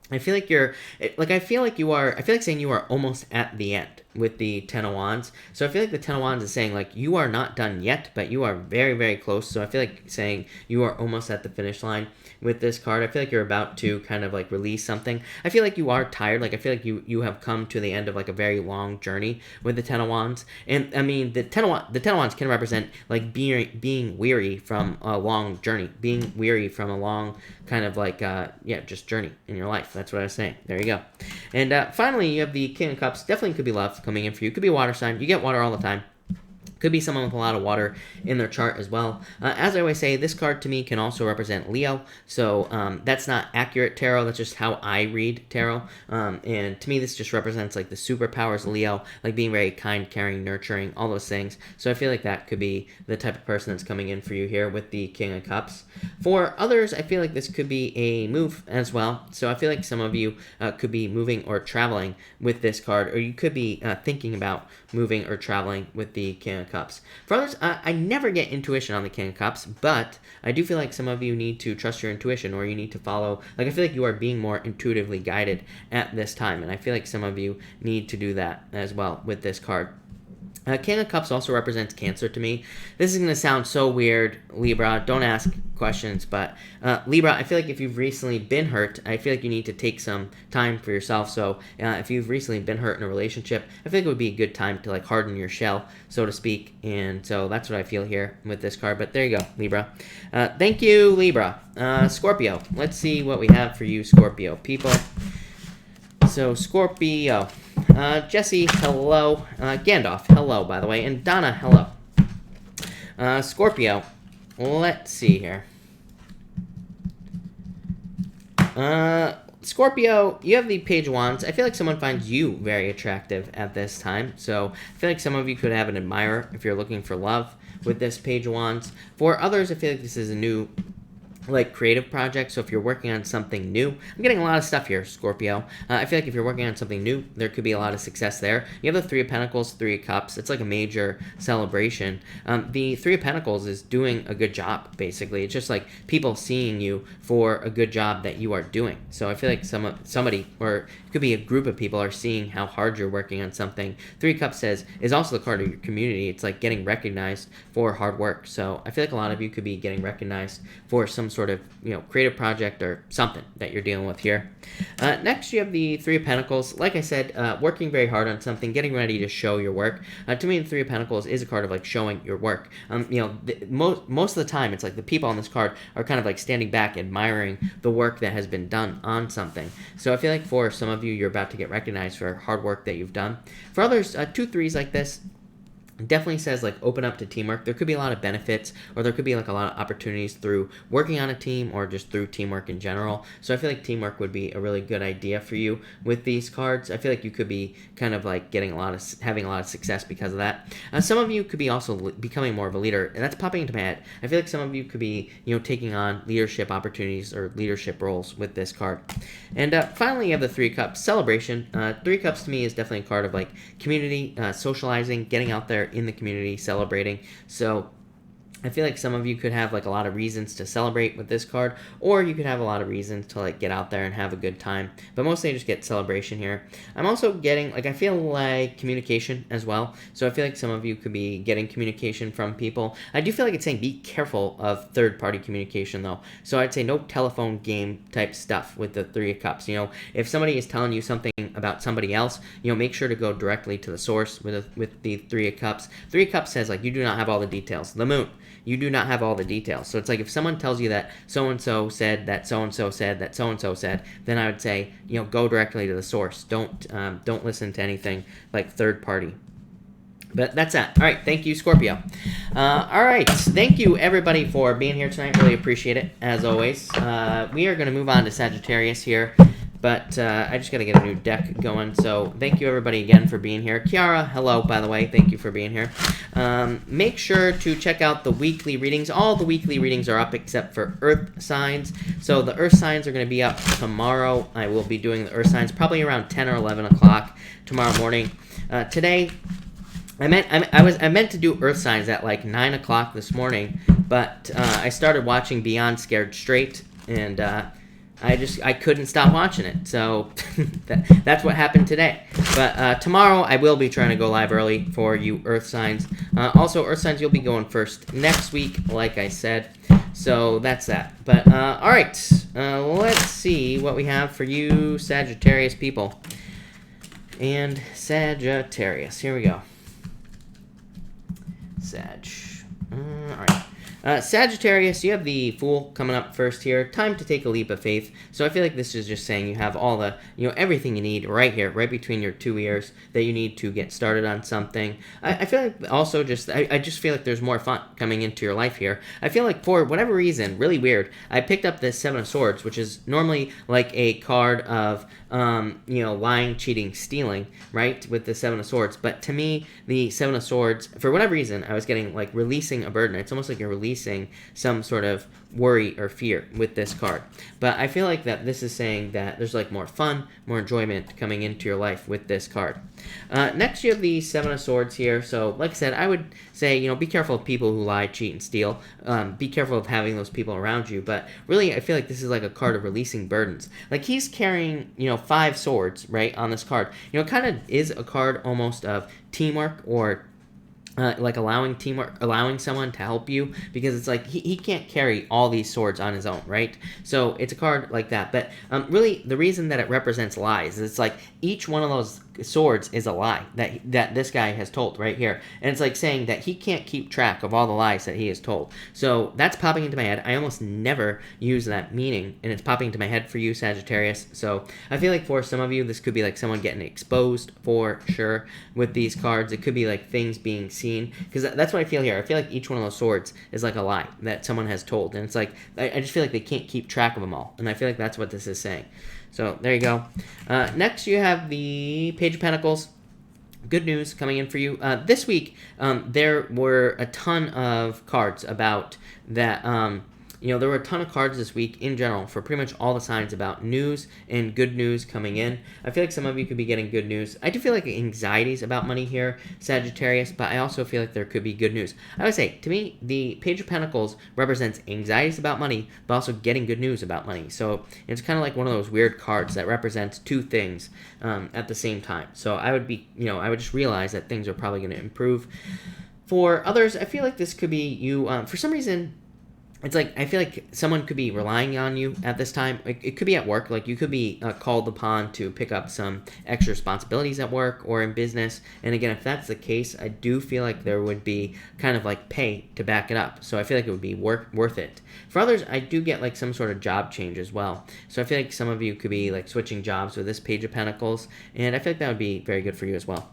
I feel like I feel like saying you are almost at the end with the Ten of Wands. So I feel like the Ten of Wands is saying like you are not done yet, but you are very, very close. So I feel like saying you are almost at the finish line with this card. I feel like you're about to kind of like release something. I feel like you are tired. Like I feel like you have come to the end of like a very long journey with the Ten of Wands. And I mean the Ten of Wands can represent like being weary from a long journey, being weary from a long kind of like just journey in your life. That's what I was saying. There you go. And finally, you have the King of Cups. Definitely could be love coming in for you. Could be a water sign. You get water all the time. Could be someone with a lot of water in their chart as well. As I always say, this card to me can also represent Leo. So that's not accurate tarot. That's just how I read tarot. And to me, this just represents like the superpowers of Leo, like being very kind, caring, nurturing, all those things. So I feel like that could be the type of person that's coming in for you here with the King of Cups. For others, I feel like this could be a move as well. So I feel like some of you could be moving or traveling with this card, or you could be thinking about moving or traveling with the King of Cups. For others, I never get intuition on the King of Cups, but I do feel like some of you need to trust your intuition, or you need to follow, like I feel like you are being more intuitively guided at this time, and I feel like some of you need to do that as well with this card. King of Cups also represents Cancer to me. This is going to sound so weird, Libra. Don't ask questions, but Libra, I feel like if you've recently been hurt, I feel like you need to take some time for yourself. So if you've recently been hurt in a relationship, I feel like it would be a good time to like harden your shell, so to speak. And so that's what I feel here with this card. But there you go, Libra. Thank you, Libra. Scorpio. Let's see what we have for you, Scorpio people. So Scorpio. Jesse, hello. Gandalf, hello, by the way. And Donna, hello. Scorpio, let's see here. Scorpio, you have the Page of Wands. I feel like someone finds you very attractive at this time. So I feel like some of you could have an admirer if you're looking for love with this Page of Wands. For others, I feel like this is a new like creative project. So if you're working on something new, I'm getting a lot of stuff here, Scorpio. I feel like if you're working on something new, there could be a lot of success there. You have the Three of Pentacles, Three of Cups. It's like a major celebration. The Three of Pentacles is doing a good job, basically. It's just like people seeing you for a good job that you are doing. So I feel like somebody, or it could be a group of people, are seeing how hard you're working on something. Three of Cups is also the card of your community. It's like getting recognized for hard work. So I feel like a lot of you could be getting recognized for some sort of, creative project or something that you're dealing with here. Next, you have the Three of Pentacles. Like I said, working very hard on something, getting ready to show your work. To me, the Three of Pentacles is a card of like showing your work. Most of the time, it's like the people on this card are kind of like standing back, admiring the work that has been done on something. So I feel like for some of you, you're about to get recognized for hard work that you've done. For others, 2 threes like this definitely says like open up to teamwork. There could be a lot of benefits, or there could be like a lot of opportunities through working on a team or just through teamwork in general. So I feel like teamwork would be a really good idea for you with these cards. I feel like you could be kind of like having a lot of success because of that. Some of you could be also becoming more of a leader, and that's popping into my head. I feel like some of you could be taking on leadership opportunities or leadership roles with this card. And finally, you have the Three of Cups, celebration. Three of Cups to me is definitely a card of like community, socializing, getting out there in the community, celebrating. So I feel like some of you could have like a lot of reasons to celebrate with this card, or you could have a lot of reasons to like get out there and have a good time, but mostly I just get celebration here. I'm also getting like, I feel like communication as well. So I feel like some of you could be getting communication from people. I do feel like it's saying be careful of third-party communication though. So I'd say no telephone game type stuff with the Three of Cups. If somebody is telling you something about somebody else, make sure to go directly to the source with the Three of Cups. Three of Cups says like you do not have all the details. The Moon, you do not have all the details. So it's like if someone tells you that so-and-so said, that so-and-so said, that so-and-so said, then I would say, go directly to the source. Don't listen to anything like third party. But that's that. All right. Thank you, Scorpio. All right. Thank you, everybody, for being here tonight. Really appreciate it, as always. We are going to move on to Sagittarius here. But I just got to get a new deck going. So thank you, everybody, again for being here. Kiara, hello, by the way. Thank you for being here. Make sure to check out the weekly readings. All the weekly readings are up except for Earth signs. So the Earth signs are going to be up tomorrow. I will be doing the Earth signs probably around 10 or 11 o'clock tomorrow morning. Today, I meant to do Earth signs at like 9 o'clock this morning, but I started watching Beyond Scared Straight, and I couldn't stop watching it, so that's what happened today. But tomorrow I will be trying to go live early for you Earth signs. Also, Earth signs, you'll be going first next week, like I said. So that's that. But all right, let's see what we have for you Sagittarius people. And Sagittarius, here we go. Sag. All right. Sagittarius, you have the Fool coming up first here. Time to take a leap of faith. So I feel like this is just saying you have all the, everything you need right here, right between your 2 ears that you need to get started on something. I feel like also I just feel like there's more fun coming into your life here. I feel like for whatever reason, really weird, I picked up this Seven of Swords, which is normally like a card of, lying, cheating, stealing, right, with the Seven of Swords. But to me, the Seven of Swords, for whatever reason, I was getting like releasing a burden. It's almost like you're releasing some sort of worry or fear with this card. But I feel like that this is saying that there's like more fun, more enjoyment coming into your life with this card. Next, you have the Seven of Swords here. So like I said, I would say, be careful of people who lie, cheat, and steal. Be careful of having those people around you. But really, I feel like this is like a card of releasing burdens. Like he's carrying, 5 swords, right, on this card. It kind of is a card almost of teamwork, or like allowing someone to help you, because it's like he can't carry all these swords on his own, right? So it's a card like that. But really, the reason that it represents lies is it's like each one of those swords is a lie that this guy has told right here, and it's like saying that he can't keep track of all the lies that he has told. So that's popping into my head. I almost never use that meaning, and it's popping into my head for you Sagittarius. So I feel like for some of you, this could be like someone getting exposed for sure with these cards. It could be like things being seen, because that's what I feel here. I feel like each one of those swords is like a lie that someone has told, and it's like I just feel like they can't keep track of them all, and I feel like that's what this is saying. So there you go. Next, you have the Page of Pentacles. Good news coming in for you. This week, there were a ton of cards about that. There were a ton of cards this week in general for pretty much all the signs about news and good news coming in. I feel like some of you could be getting good news. I do feel like anxieties about money here, Sagittarius, but I also feel like there could be good news. I would say, to me, the Page of Pentacles represents anxieties about money, but also getting good news about money. So it's kind of like one of those weird cards that represents two things at the same time. So I would be, I would just realize that things are probably going to improve. For others, I feel like this could be you, for some reason, it's like, I feel like someone could be relying on you at this time. It could be at work. Like, you could be called upon to pick up some extra responsibilities at work or in business. And again, if that's the case, I do feel like there would be kind of like pay to back it up. So I feel like it would be worth it. For others, I do get like some sort of job change as well. So I feel like some of you could be like switching jobs with this Page of Pentacles. And I feel like that would be very good for you as well.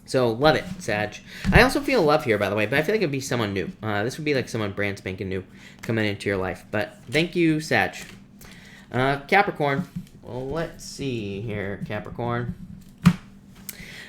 So, love it, Sag. I also feel love here, by the way, but I feel like it'd be someone new. This would be like someone brand spanking new coming into your life. But thank you, Sag. Capricorn. Well, let's see here, Capricorn.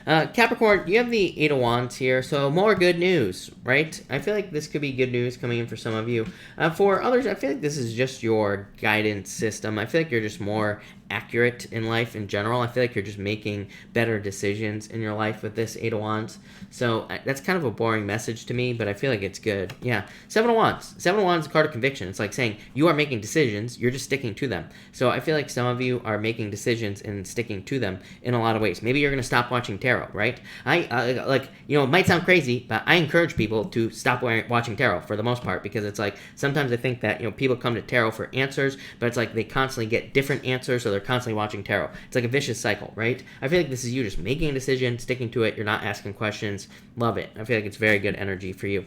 Capricorn, you have the Eight of Wands here, so more good news, right? I feel like this could be good news coming in for some of you. For others, I feel like this is just your guidance system. I feel like you're just more accurate in life in general. I feel like you're just making better decisions in your life with this Eight of Wands. So that's kind of a boring message to me, but I feel like it's good. Yeah, Seven of Wands. Seven of Wands is a card of conviction. It's like saying you are making decisions, you're just sticking to them. So I feel like some of you are making decisions and sticking to them in a lot of ways. Maybe you're going to stop watching tarot, right? It might sound crazy, but I encourage people to stop watching tarot for the most part, because it's like sometimes I think that, people come to tarot for answers, but it's like they constantly get different answers, so they're constantly watching tarot. It's like a vicious cycle, right? I feel like this is you just making a decision, sticking to it. You're not asking questions. Love it. I feel like it's very good energy for you.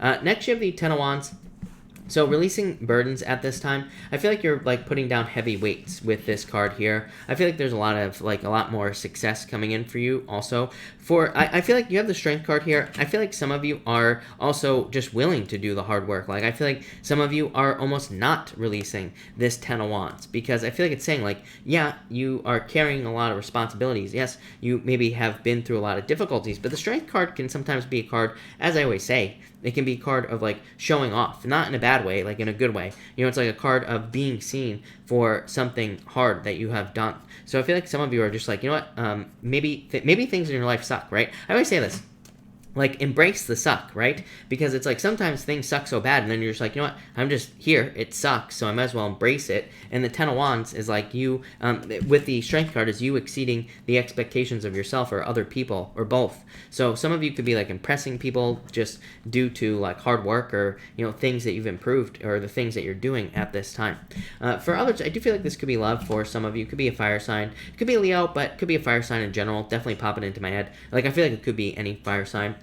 Next, you have the Ten of Wands. So releasing burdens at this time, I feel like you're like putting down heavy weights with this card here. I feel like there's a lot more success coming in for you also. I feel like you have the Strength card here. I feel like some of you are also just willing to do the hard work. Like, I feel like some of you are almost not releasing this Ten of Wands, because I feel like it's saying like, yeah, you are carrying a lot of responsibilities. Yes, you maybe have been through a lot of difficulties, but the Strength card can sometimes be a card, as I always say, it can be a card of like showing off, not in a bad way, like in a good way. It's like a card of being seen for something hard that you have done. So I feel like some of you are just like, maybe things in your life suck, right? I always say this. Like, embrace the suck, right? Because it's like sometimes things suck so bad, and then you're just like, I'm just here. It sucks, so I might as well embrace it. And the Ten of Wands is like you, with the Strength card, is you exceeding the expectations of yourself or other people, or both. So some of you could be like impressing people just due to like hard work or, things that you've improved or the things that you're doing at this time. For others, I do feel like this could be love for some of you. It could be a fire sign. It could be a Leo, but it could be a fire sign in general. Definitely popping into my head. Like, I feel like it could be any fire sign.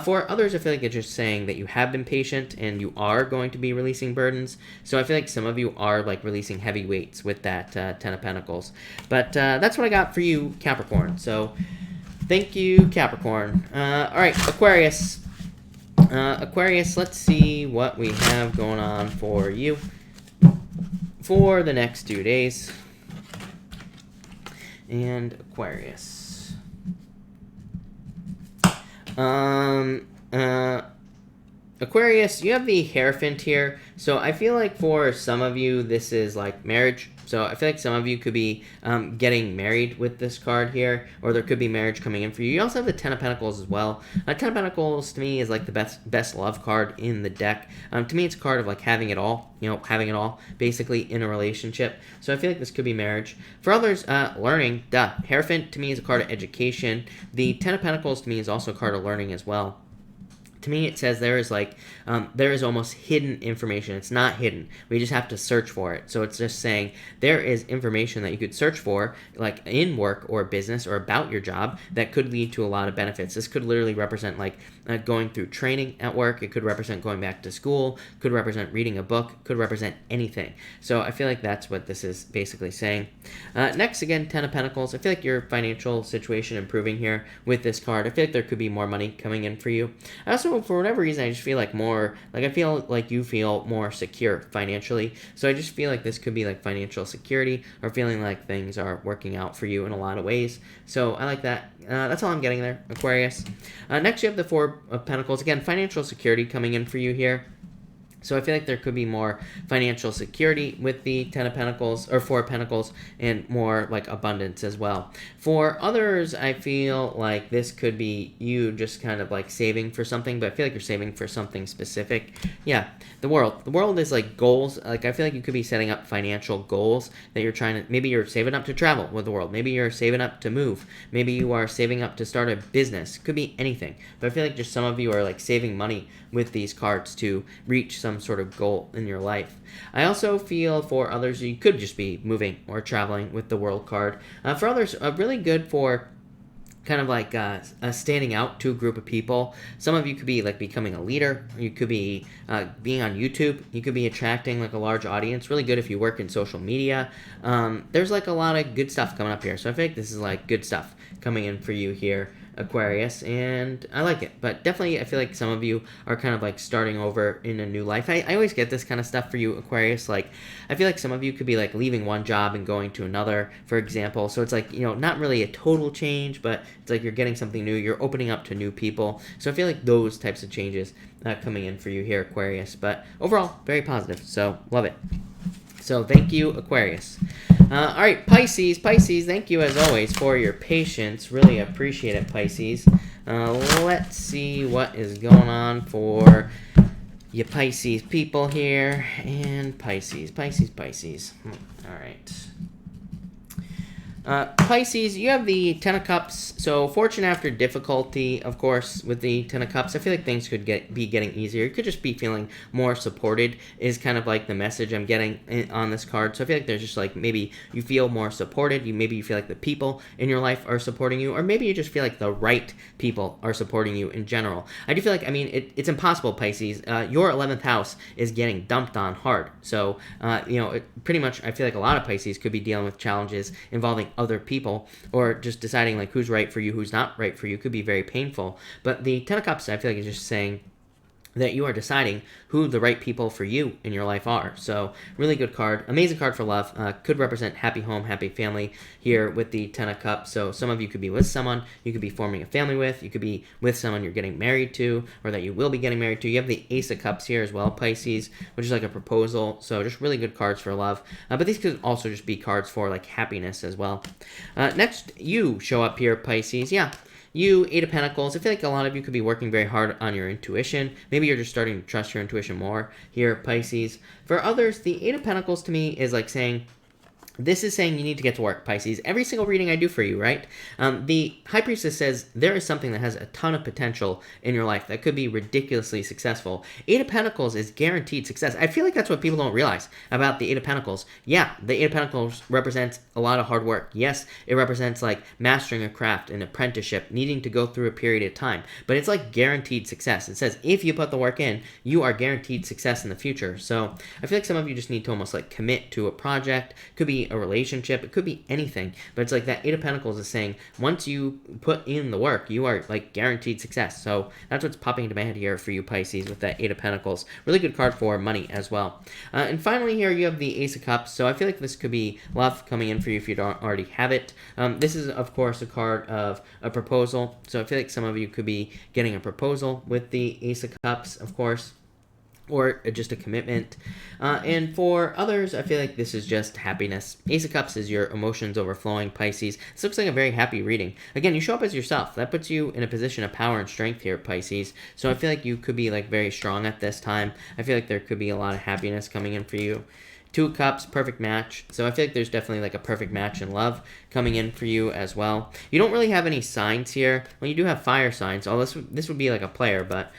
For others, I feel like it's just saying that you have been patient and you are going to be releasing burdens. So I feel like some of you are like releasing heavy weights with that Ten of Pentacles. But that's what I got for you, Capricorn. So thank you, Capricorn. All right, Aquarius. Aquarius, let's see what we have going on for you for the next 2 days. And Aquarius. Aquarius, you have the Hierophant here. So I feel like for some of you, this is like marriage. So I feel like some of you could be getting married with this card here, or there could be marriage coming in for you. You also have the Ten of Pentacles as well. Ten of Pentacles to me is like the best love card in the deck. To me, it's a card of like having it all, having it all basically in a relationship. So I feel like this could be marriage. For others, learning. Hierophant to me is a card of education. The Ten of Pentacles to me is also a card of learning as well. To me, it says there is almost hidden information. It's not hidden. We just have to search for it. So it's just saying there is information that you could search for, like in work or business or about your job, that could lead to a lot of benefits. This could literally represent like going through training at work. It could represent going back to school. Could represent reading a book. Could represent anything. So I feel like that's what this is basically saying. Next, again, Ten of Pentacles. I feel like your financial situation improving here with this card. I feel like there could be more money coming in for you. I also, for whatever reason, I just feel like I feel like you feel more secure financially. So I just feel like this could be like financial security, or feeling like things are working out for you in a lot of ways. So I like that. That's all I'm getting there, Aquarius. Next, you have the Four of Pentacles. Again, financial security coming in for you here. So I feel like there could be more financial security with the Ten of Pentacles, or Four of Pentacles, and more like abundance as well. For others, I feel like this could be you just kind of like saving for something, but I feel like you're saving for something specific. Yeah, the world. The world is like goals. Like, I feel like you could be setting up financial goals that you're trying to, maybe you're saving up to travel with the world. Maybe you're saving up to move. Maybe you are saving up to start a business. Could be anything. But I feel like just some of you are like saving money with these cards to reach some some sort of goal in your life. I also feel for others, you could just be moving or traveling with the World card. For others, really good for kind of like standing out to a group of people. Some of you could be like becoming a leader. You could be being on YouTube. You could be attracting like a large audience. Really good if you work in social media. There's like a lot of good stuff coming up here. So I think this is like good stuff coming in for you here, Aquarius, and I like it. But definitely I feel like some of you are kind of like starting over in a new life. I always get this kind of stuff for you, Aquarius. Like I feel like some of you could be like leaving one job and going to another, for example. So it's like, you know, not really a total change, but it's like you're getting something new. You're opening up to new people. So I feel like those types of changes coming in for you here, Aquarius. But overall, very positive. So love it. So thank you, Aquarius. All right, Pisces. Pisces, thank you as always for your patience. Really appreciate it, Pisces. Let's see what is going on for you Pisces people here. And Pisces. All right. Pisces, you have the Ten of Cups, so fortune after difficulty, of course, with the Ten of Cups. I feel like things could be getting easier. You could just be feeling more supported is kind of like the message I'm getting on this card. So I feel like there's just like maybe you feel more supported. Maybe you feel like the people in your life are supporting you, or maybe you just feel like the right people are supporting you in general. I do feel like, I mean, it's impossible, Pisces. Your 11th house is getting dumped on hard. So, you know, pretty much I feel like a lot of Pisces could be dealing with challenges involving other people, or just deciding like who's right for you, who's not right for you. Could be very painful. But the Ten of Cups, I feel like, is just saying that you are deciding who the right people for you in your life are. So really good card. Amazing card for love. Could represent happy home, happy family here with the Ten of Cups. So some of you could be with someone you could be forming a family with. You could be with someone you're getting married to, or that you will be getting married to. You have the Ace of Cups here as well, Pisces, which is like a proposal. So just really good cards for love. But these could also just be cards for like happiness as well. Next, you show up here, Pisces. Yeah. You, Eight of Pentacles, I feel like a lot of you could be working very hard on your intuition. Maybe you're just starting to trust your intuition more here, Pisces. For others, the Eight of Pentacles to me is like saying, this is saying you need to get to work, Pisces. Every single reading I do for you, right? The High Priestess says there is something that has a ton of potential in your life that could be ridiculously successful. Eight of Pentacles is guaranteed success. I feel like that's what people don't realize about the Eight of Pentacles. Yeah, the Eight of Pentacles represents a lot of hard work. Yes, it represents like mastering a craft, an apprenticeship, needing to go through a period of time. But it's like guaranteed success. It says if you put the work in, you are guaranteed success in the future. So I feel like some of you just need to almost like commit to a project. Could be a relationship, it could be anything, but it's like that Eight of Pentacles is saying once you put in the work, you are like guaranteed success. So that's what's popping into my head here for you, Pisces, with that Eight of Pentacles. Really good card for money as well. And finally here you have the Ace of Cups. So I feel like this could be love coming in for you if you don't already have it. This is of course a card of a proposal. So I feel like some of you could be getting a proposal with the Ace of Cups, of course, or just a commitment. And for others, I feel like this is just happiness. Ace of Cups is your emotions overflowing, Pisces. This looks like a very happy reading. Again, you show up as yourself. That puts you in a position of power and strength here, Pisces. So I feel like you could be like very strong at this time. I feel like there could be a lot of happiness coming in for you. Two of Cups, perfect match. So I feel like there's definitely like a perfect match in love coming in for you as well. You don't really have any signs here. Well, you do have fire signs. Oh, this would be like a player, but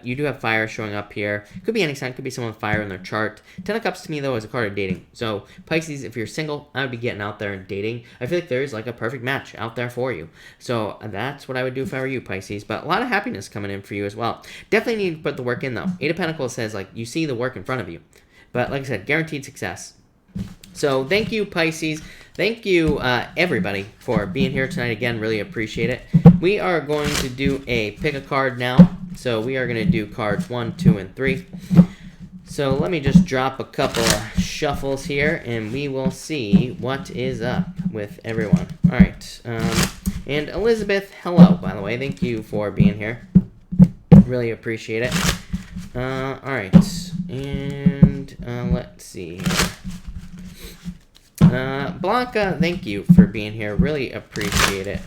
you do have fire showing up here. Could be any sign. Could be someone with fire in their chart. Ten of Cups to me, though, is a card of dating. So Pisces, if you're single, I would be getting out there and dating. I feel like there's like a perfect match out there for you. So that's what I would do if I were you, Pisces. But a lot of happiness coming in for you as well. Definitely need to put the work in, though. Eight of Pentacles says like you see the work in front of you. But like I said, guaranteed success. So thank you, Pisces. Thank you, everybody, for being here tonight. Again, really appreciate it. We are going to do a pick a card now. So we are going to do cards 1, 2, and 3. So let me just drop a couple of shuffles here, and we will see what is up with everyone. All right. And Elizabeth, hello, by the way. Thank you for being here. Really appreciate it. All right. And let's see here. Blanca, thank you for being here. Really appreciate it.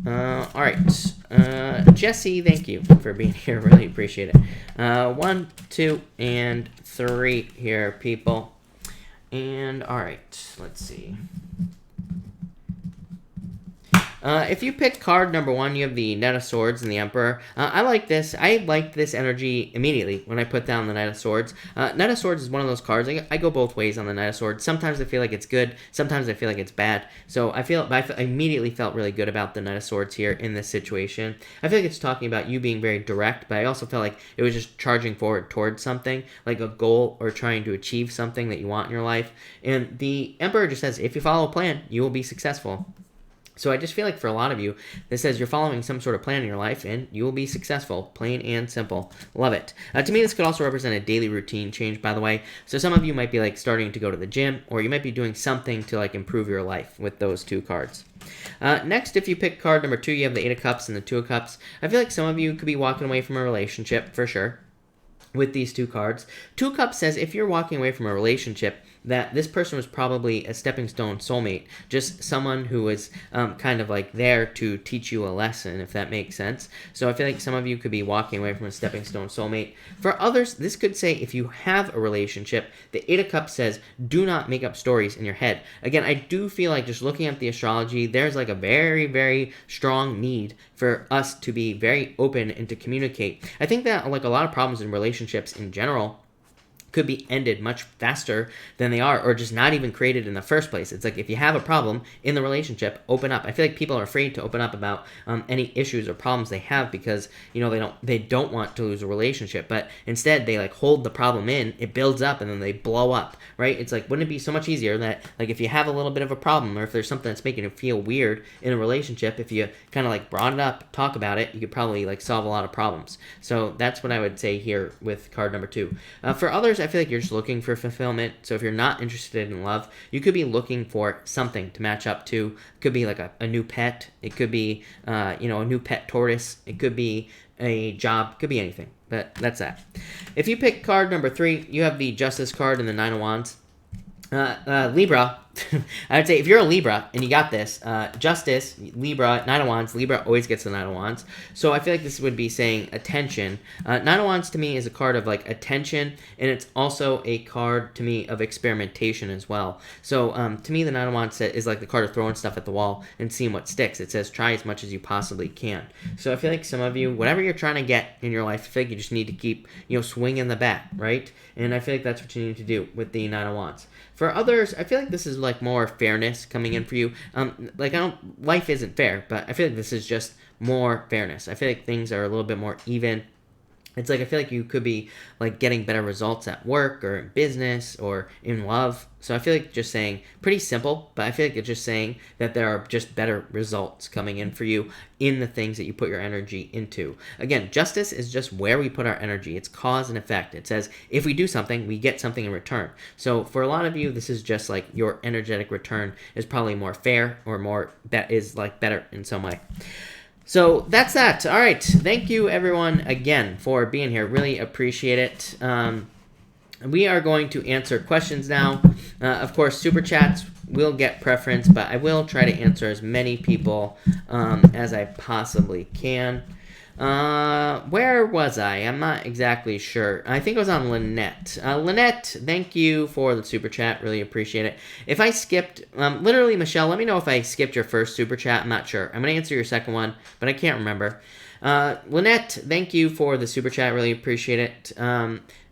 All right. Jesse, thank you for being here. Really appreciate it. 1, 2, and 3 here, people. And all right, let's see. If you pick card number 1, you have the Knight of Swords and the Emperor. I like this. I liked this energy immediately when I put down the Knight of Swords. Knight of Swords is one of those cards. I go both ways on the Knight of Swords. Sometimes I feel like it's good. Sometimes I feel like it's bad. So I immediately felt really good about the Knight of Swords here in this situation. I feel like it's talking about you being very direct, but I also felt like it was just charging forward towards something, like a goal or trying to achieve something that you want in your life. And the Emperor just says, if you follow a plan, you will be successful. So I just feel like for a lot of you, this says you're following some sort of plan in your life and you will be successful, plain and simple. Love it. To me, this could also represent a daily routine change, by the way. So some of you might be like starting to go to the gym, or you might be doing something to like improve your life with those 2 cards. Next, if you pick card number 2, you have the 8 of Cups and the 2 of Cups. I feel like some of you could be walking away from a relationship for sure with these 2 cards. 2 of Cups says if you're walking away from a relationship, that this person was probably a stepping stone soulmate, just someone who was kind of like there to teach you a lesson, if that makes sense. So I feel like some of you could be walking away from a stepping stone soulmate. For others, this could say if you have a relationship, the 8 of Cups says do not make up stories in your head. Again, I do feel like just looking at the astrology, there's like a very, very strong need for us to be very open and to communicate. I think that like a lot of problems in relationships in general could be ended much faster than they are, or just not even created in the first place. It's like if you have a problem in the relationship, open up. I feel like people are afraid to open up about any issues or problems they have because they don't want to lose a relationship, but instead they like hold the problem in, it builds up, and then they blow up, right? It's like, wouldn't it be so much easier that like if you have a little bit of a problem, or if there's something that's making you feel weird in a relationship, if you kind of like brought it up, talk about it, you could probably like solve a lot of problems. So that's what I would say here with card number 2. For others, I feel like you're just looking for fulfillment. So if you're not interested in love, you could be looking for something to match up to. It could be like a new pet. It could be, a new pet tortoise. It could be a job. It could be anything. But that's that. If you pick card number 3, you have the Justice card and the 9 of Wands. Libra, I would say if you're a Libra and you got this, Justice, Libra, 9 of Wands, Libra always gets the 9 of Wands. So I feel like this would be saying attention. 9 of Wands to me is a card of like attention, and it's also a card to me of experimentation as well. So to me, the 9 of Wands is like the card of throwing stuff at the wall and seeing what sticks. It says try as much as you possibly can. So I feel like some of you, whatever you're trying to get in your life, I feel like you just need to keep, swinging the bat, right? And I feel like that's what you need to do with the 9 of Wands. For others, I feel like this is like more fairness coming in for you. Life isn't fair, but I feel like this is just more fairness. I feel like things are a little bit more even. It's like I feel like you could be like getting better results at work or in business or in love. So I feel like just saying pretty simple, but I feel like it's just saying that there are just better results coming in for you in the things that you put your energy into. Again, justice is just where we put our energy. It's cause and effect. It says if we do something, we get something in return. So for a lot of you, this is just like your energetic return is probably more fair or is like better in some way. So that's that. All right. Thank you, everyone, again, for being here. Really appreciate it. We are going to answer questions now. Of course, super chats will get preference, but I will try to answer as many people as I possibly can. Where was I? I'm not exactly sure. I think I was on Lynette. Lynette, thank you for the super chat. Really appreciate it. If I skipped, literally, Michelle, let me know if I skipped your first super chat. I'm not sure. I'm going to answer your second one, but I can't remember. Lynette, thank you for the super chat. Really appreciate it.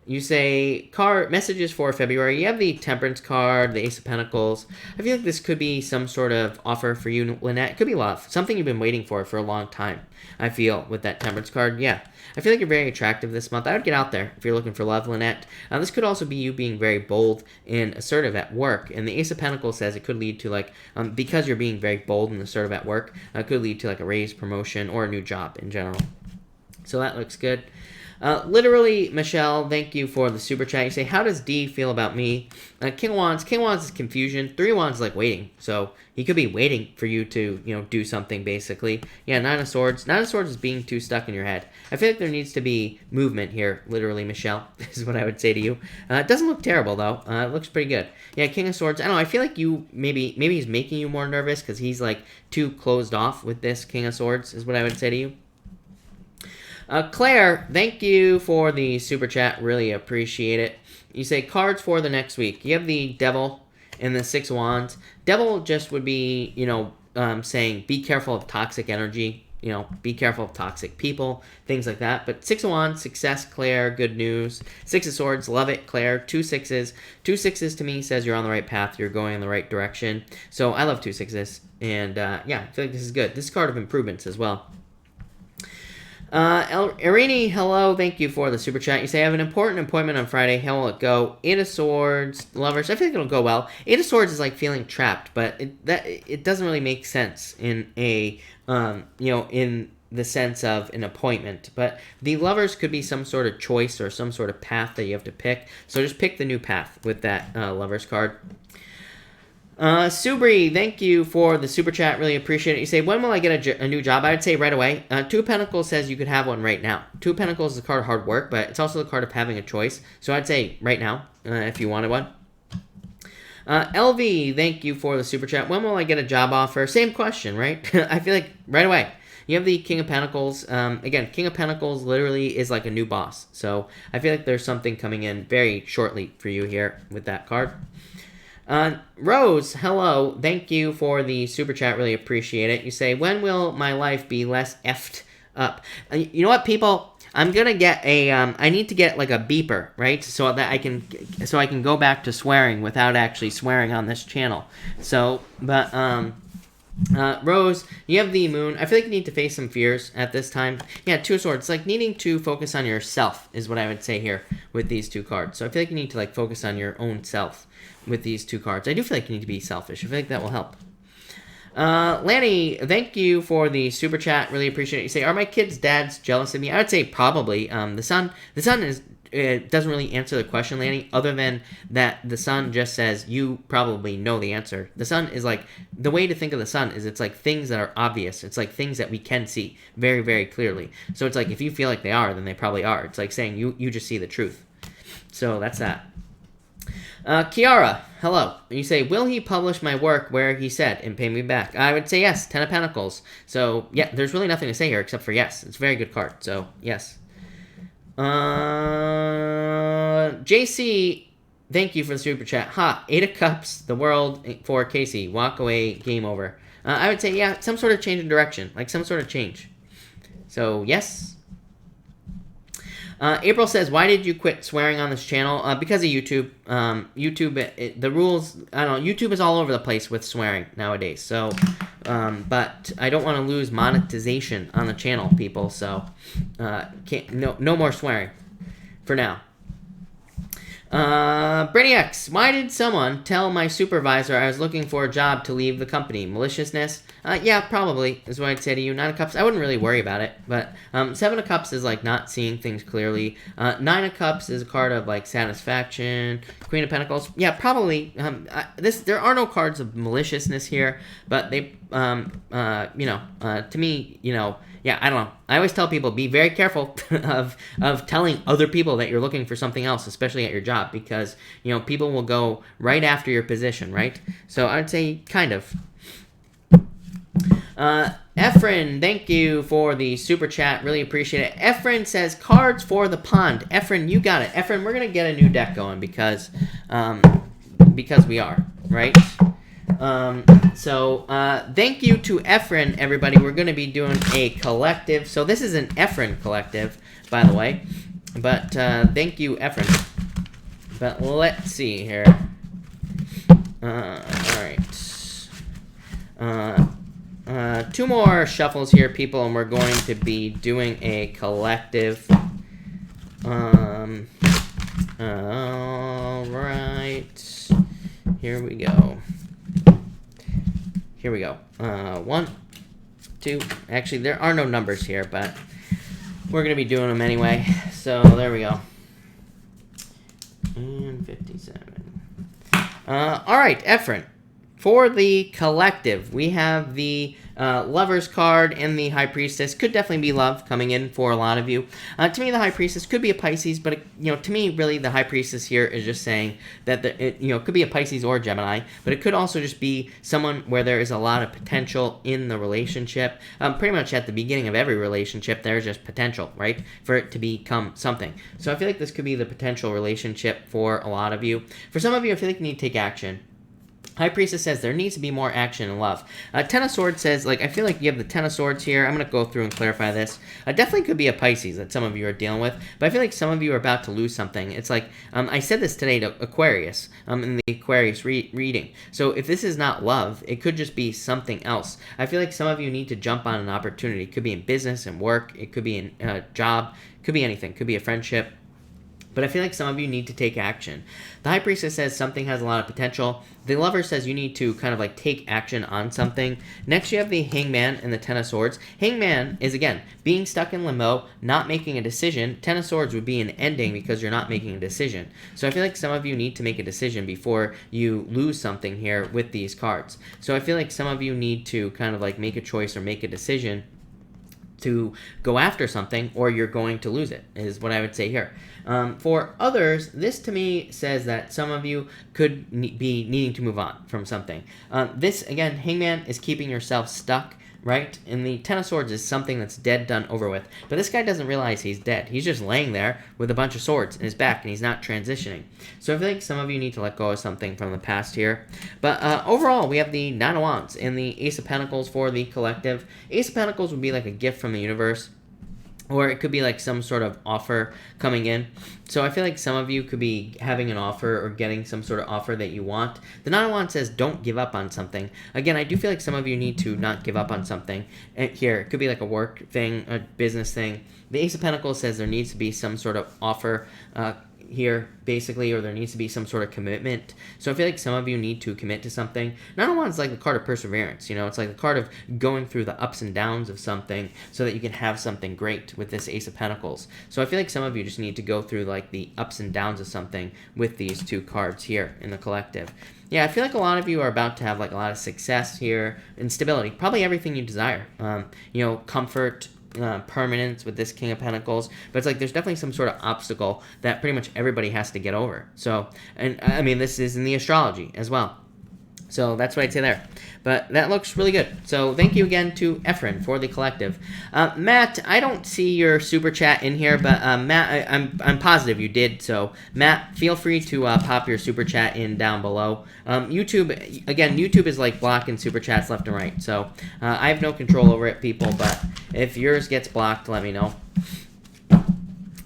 You say messages for February. You have the Temperance card, the Ace of Pentacles. I feel like this could be some sort of offer for you, Lynette. It could be love. Something you've been waiting for a long time, I feel, with that Temperance card. Yeah. I feel like you're very attractive this month. I would get out there if you're looking for love, Lynette. This could also be you being very bold and assertive at work. And the Ace of Pentacles says it could lead to, like, because you're being very bold and assertive at work, it could lead to, like, a raise, promotion, or a new job in general. So that looks good. Literally, Michelle, thank you for the super chat. You say, how does D feel about me? King of Wands. King of Wands is confusion. 3 of Wands is like waiting. So he could be waiting for you to, do something, basically. Yeah, 9 of Swords. 9 of Swords is being too stuck in your head. I feel like there needs to be movement here, literally, Michelle, is what I would say to you. It doesn't look terrible, though. It looks pretty good. Yeah, King of Swords. I don't know. I feel like maybe he's making you more nervous because he's, like, too closed off with this King of Swords, is what I would say to you. Claire, thank you for the super chat. Really appreciate it. You say cards for the next week. You have the Devil and the 6 of Wands. Devil just would be, saying be careful of toxic energy. You know, be careful of toxic people, things like that. But 6 of Wands, success, Claire, good news. 6 of Swords, love it, Claire. 2 sixes. 2 sixes to me says you're on the right path. You're going in the right direction. So I love 2 sixes. And yeah, I feel like this is good. This is a card of improvements as well. Irini, hello. Thank you for the super chat. You say, I have an important appointment on Friday. How will it go? 8 of Swords, lovers. I feel like it'll go well. 8 of Swords is like feeling trapped, but it doesn't really make sense in a, you know, in the sense of an appointment. But the lovers could be some sort of choice or some sort of path that you have to pick. So just pick the new path with that lovers card. Subri, thank you for the super chat. Really appreciate it. You say, when will I get a new job? I would say right away. 2 of Pentacles says you could have one right now. 2 of Pentacles is a card of hard work, but it's also the card of having a choice. So I'd say right now, if you wanted one. LV, thank you for the super chat. When will I get a job offer? Same question, right? I feel like right away. You have the King of Pentacles. Again, King of Pentacles literally is like a new boss. So I feel like there's something coming in very shortly for you here with that card. Rose, hello. Thank you for the super chat. Really appreciate it. You say, when will my life be less effed up? You know what, people? I'm gonna get a. I need to get like a beeper, right? So that I can go back to swearing without actually swearing on this channel. So, but Rose, you have the moon. I feel like you need to face some fears at this time. Yeah, 2 of Swords. It's like needing to focus on yourself is what I would say here with these 2 cards. So I feel like you need to like focus on your own self with these 2 cards. I do feel like you need to be selfish. I feel like that will help. Lanny, thank you for the super chat. Really appreciate it. You say, are my kids' dads jealous of me? I would say probably. The sun is. It doesn't really answer the question, Lanny, other than that the sun just says you probably know the answer. The sun is like, the way to think of the sun is it's like things that are obvious. It's like things that we can see very, very clearly. So it's like if you feel like they are, then they probably are. It's like saying you just see the truth. So that's that. Kiara, hello. You say, will he publish my work where he said and pay me back? I would say yes, 10 of Pentacles. So yeah, there's really nothing to say here except for yes. It's a very good card, so yes. JC, thank you for the super chat. 8 of Cups, the world for Casey. Walk away, game over. I would say, yeah, some sort of change in direction. Like some sort of change. So, yes. April says, why did you quit swearing on this channel? Because of YouTube. YouTube, the rules, I don't know, YouTube is all over the place with swearing nowadays. So, but I don't want to lose monetization on the channel, people. So, no more swearing for now. Brainiacs, why did someone tell my supervisor I was looking for a job to leave the company? Maliciousness? Yeah, probably, is what I'd say to you. 9 of Cups, I wouldn't really worry about it, but 7 of Cups is, like, not seeing things clearly. 9 of Cups is a card of, like, satisfaction. Queen of Pentacles, yeah, probably. There are no cards of maliciousness here, but they, to me, yeah, I don't know. I always tell people, be very careful of telling other people that you're looking for something else, especially at your job, because, people will go right after your position, right? So I'd say kind of. Efren, thank you for the super chat. Really appreciate it. Efren says, cards for the pond. Efren, you got it. Efren, we're going to get a new deck going because we are, right? Thank you to Efren, everybody. We're going to be doing a collective. So this is an Efren collective, by the way. But thank you, Efren. But let's see here. All right. 2 more shuffles here, people, and we're going to be doing a collective. All right. Here we go. 1, 2. Actually, there are no numbers here, but we're going to be doing them anyway. So, there we go. And 57. All right, Efren. For the collective, we have the Lover's card and the High Priestess. Could definitely be love coming in for a lot of you. To me, the High Priestess could be a Pisces, but to me, really, the High Priestess here is just saying that it could be a Pisces or Gemini, but it could also just be someone where there is a lot of potential in the relationship. Pretty much at the beginning of every relationship, there's just potential, right, for it to become something. So I feel like this could be the potential relationship for a lot of you. For some of you, I feel like you need to take action. High Priestess says there needs to be more action and love. Ten of Swords says, like, I feel like you have the Ten of Swords here. I'm going to go through and clarify this. Definitely could be a Pisces that some of you are dealing with, but I feel like some of you are about to lose something. It's like, I said this today to Aquarius, in the Aquarius reading. So if this is not love, it could just be something else. I feel like some of you need to jump on an opportunity. It could be in business and work. It could be in a job. It could be anything. It could be a friendship. But I feel like some of you need to take action. The High Priestess says something has a lot of potential. The Lover says you need to kind of like take action on something. Next, you have the Hangman and the Ten of Swords. Hangman is, again, being stuck in limbo, not making a decision. Ten of Swords would be an ending because you're not making a decision. So I feel like some of you need to make a decision before you lose something here with these cards. So I feel like some of you need to kind of like make a choice or make a decision to go after something, or you're going to lose it, is what I would say here. For others, this to me says that some of you could be needing to move on from something. This, again, Hangman is keeping yourself stuck, right? And the Ten of Swords is something that's dead, done, over with. But this guy doesn't realize he's dead. He's just laying there with a bunch of swords in his back, and he's not transitioning. So I feel like some of you need to let go of something from the past here. But overall, we have the Nine of Wands and the Ace of Pentacles for the collective. Ace of Pentacles would be like a gift from the universe, or it could be like some sort of offer coming in. So I feel like some of you could be having an offer or getting some sort of offer that you want. The Nine of Wands says don't give up on something. Again, I do feel like some of you need to not give up on something. And here, it could be like a work thing, a business thing. The Ace of Pentacles says there needs to be some sort of offer here, basically, or there needs to be some sort of commitment. So I feel like some of you need to commit to something. Nine of Wands is like the card of perseverance, you know, it's like the card of going through the ups and downs of something so that you can have something great with this Ace of Pentacles. So I feel like some of you just need to go through like the ups and downs of something with these two cards here in the collective. Yeah, I feel like a lot of you are about to have like a lot of success here and stability, probably everything you desire. You know, comfort, permanence with this King of Pentacles, but it's like there's definitely some sort of obstacle that pretty much everybody has to get over. So, and I mean, this is in the astrology as well. So that's what I'd say there. But that looks really good. So thank you again to Efren for the collective. Matt, I don't see your super chat in here, but Matt, I'm positive you did. So Matt, feel free to pop your super chat in down below. YouTube, again, YouTube is like blocking super chats left and right. So I have no control over it, people. But if yours gets blocked, let me know. All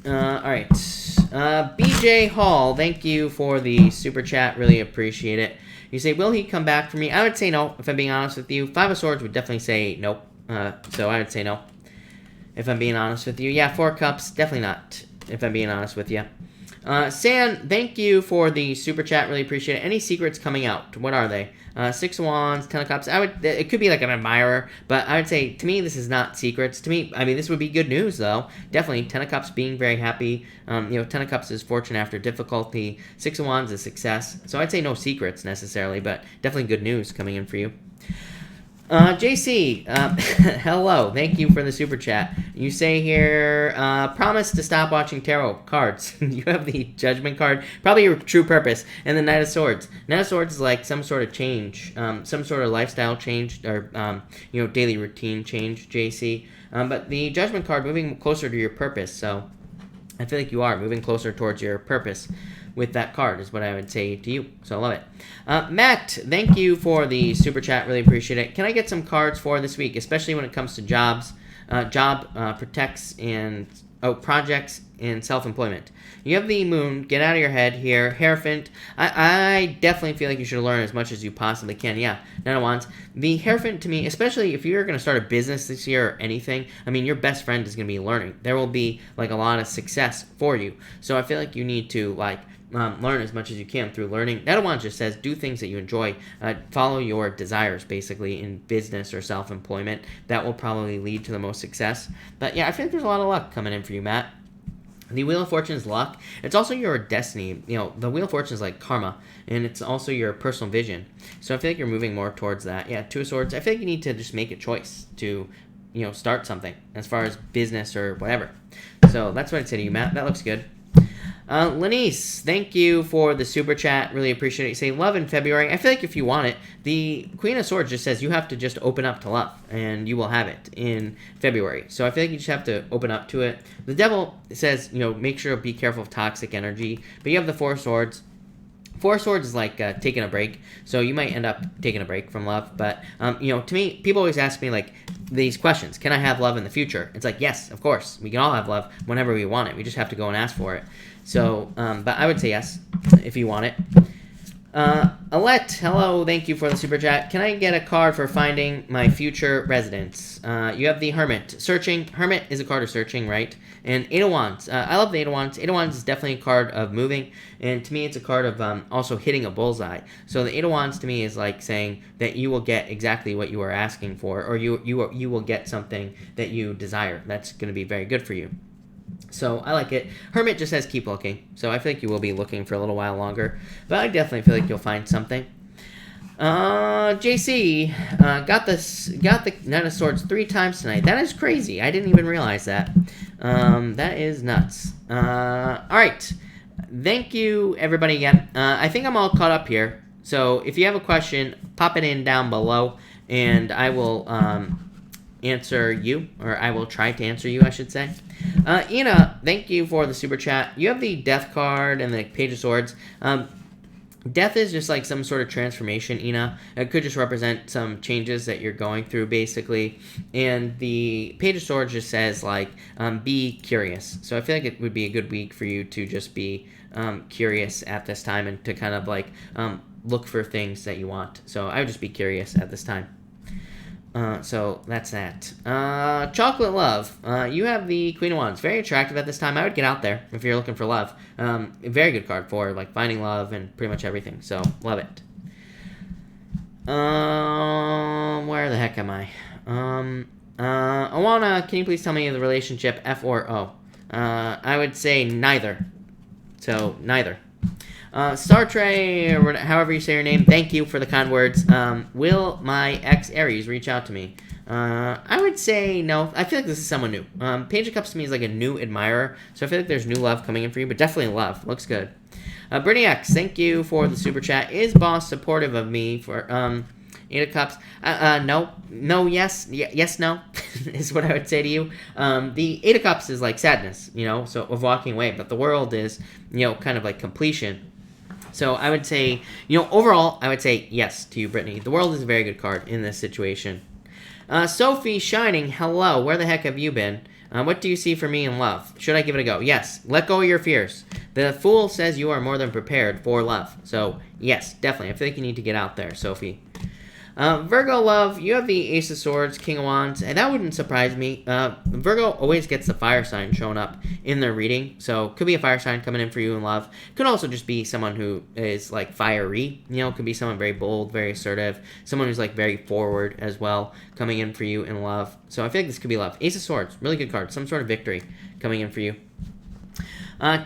right. BJ Hall, thank you for the super chat. Really appreciate it. You say, will he come back for me? I would say no, if I'm being honest with you. Five of Swords would definitely say nope. So I would say no, if I'm being honest with you. Yeah, Four of Cups, definitely not, if I'm being honest with you. San, thank you for the super chat. Really appreciate it. Any secrets coming out? What are they? Six of Wands, Ten of Cups. It could be like an admirer, but I would say, to me, this is not secrets. To me, I mean, this would be good news, though. Definitely, Ten of Cups being very happy. You know, Ten of Cups is fortune after difficulty. Six of Wands is success. So I'd say no secrets, necessarily, but definitely good news coming in for you. JC, hello. Thank you for the super chat. You say here, promise to stop watching tarot cards. You have the Judgment card, probably your true purpose, and the Knight of Swords. Knight of Swords is like some sort of change, some sort of lifestyle change, or, you know, daily routine change, JC. But the Judgment card, moving closer to your purpose, so I feel like you are moving closer towards your purpose with that card, is what I would say to you. So I love it. Matt, thank you for the super chat. Really appreciate it. Can I get some cards for this week, especially when it comes to jobs, protects, and projects and self-employment? You have the Moon. Get out of your head here. Hierophant. I definitely feel like you should learn as much as you possibly can. Yeah, Nine of Wands. The Hierophant, to me, especially if you're going to start a business this year or anything, I mean, your best friend is going to be learning. There will be like a lot of success for you. So I feel like you need to like learn as much as you can through learning. Nine of Wands just says do things that you enjoy. Follow your desires, basically, in business or self-employment. That will probably lead to the most success. But yeah, I feel like there's a lot of luck coming in for you, Matt. The Wheel of Fortune is luck. It's also your destiny. You know, the Wheel of Fortune is like karma, and it's also your personal vision. So I feel like you're moving more towards that. Yeah, Two of Swords. I feel like you need to just make a choice to, you know, start something as far as business or whatever. So that's what I'd say to you, Matt. That looks good. Lenice, thank you for the super chat. Really appreciate it. You say love in February. I feel like if you want it, the Queen of Swords just says you have to just open up to love, and you will have it in February. So I feel like you just have to open up to it. The Devil says, you know, make sure to be careful of toxic energy. But you have the Four of Swords. Four of Swords is like taking a break, so you might end up taking a break from love. But you know, to me, people always ask me like these questions: can I have love in the future? It's like, yes, of course, we can all have love whenever we want it. We just have to go and ask for it. So, but I would say yes if you want it. Alette, hello, thank you for the super chat. Can I get a card for finding my future residence? You have the Hermit. Searching. Hermit is a card of searching, right? And Eight of Wands. I love the Eight of Wands. Eight of Wands is definitely a card of moving. And to me, it's a card of also hitting a bullseye. So the Eight of Wands to me is like saying that you will get exactly what you are asking for. Or you will get something that you desire. That's going to be very good for you. So I like it. Hermit just says keep looking. So I think you will be looking for a little while longer. But I definitely feel like you'll find something. JC got the Knight of Swords 3 times tonight. That is crazy. I didn't even realize that. That is nuts. All right. Thank you, everybody, again. I think I'm all caught up here. So if you have a question, pop it in down below, and I will answer you, or I will try to answer you, I should say. Ina, thank you for the super chat. You have the Death card and the Page of Swords. Death is just like some sort of transformation, Ina. It could just represent some changes that you're going through, basically. And the Page of Swords just says, like, be curious. So I feel like it would be a good week for you to just be curious at this time and to kind of, like, look for things that you want. So I would just be curious at this time. So that's that. Chocolate Love. You have the Queen of Wands. Very attractive at this time. I would get out there if you're looking for love. A very good card for like finding love and pretty much everything. So love it. Where the heck am I? Awana, can you please tell me the relationship F or O? I would say neither. So neither. Sartre, or however you say your name, thank you for the kind words. Will my ex Aries reach out to me? I would say no. I feel like this is someone new. Page of Cups to me is like a new admirer, so I feel like there's new love coming in for you, but definitely love. Looks good. Brittany X, thank you for the super chat. Is boss supportive of me for Eight of Cups? No, yes, yes, no, is what I would say to you. The Eight of Cups is like sadness, you know, so of walking away, but the World is, you know, kind of like completion. So I would say, you know, overall, I would say yes to you, Brittany. The World is a very good card in this situation. Sophie Shining, hello. Where the heck have you been? What do you see for me in love? Should I give it a go? Yes. Let go of your fears. The Fool says you are more than prepared for love. So, yes, definitely. I feel like you need to get out there, Sophie. Virgo Love, you have the Ace of Swords, King of Wands, and that wouldn't surprise me. Virgo always gets the fire sign showing up in their reading, so could be a fire sign coming in for you in love. Could also just be someone who is like fiery, you know, could be someone very bold, very assertive, someone who's like very forward as well, coming in for you in love. So I feel like this could be love. Ace of Swords, really good card, some sort of victory coming in for you.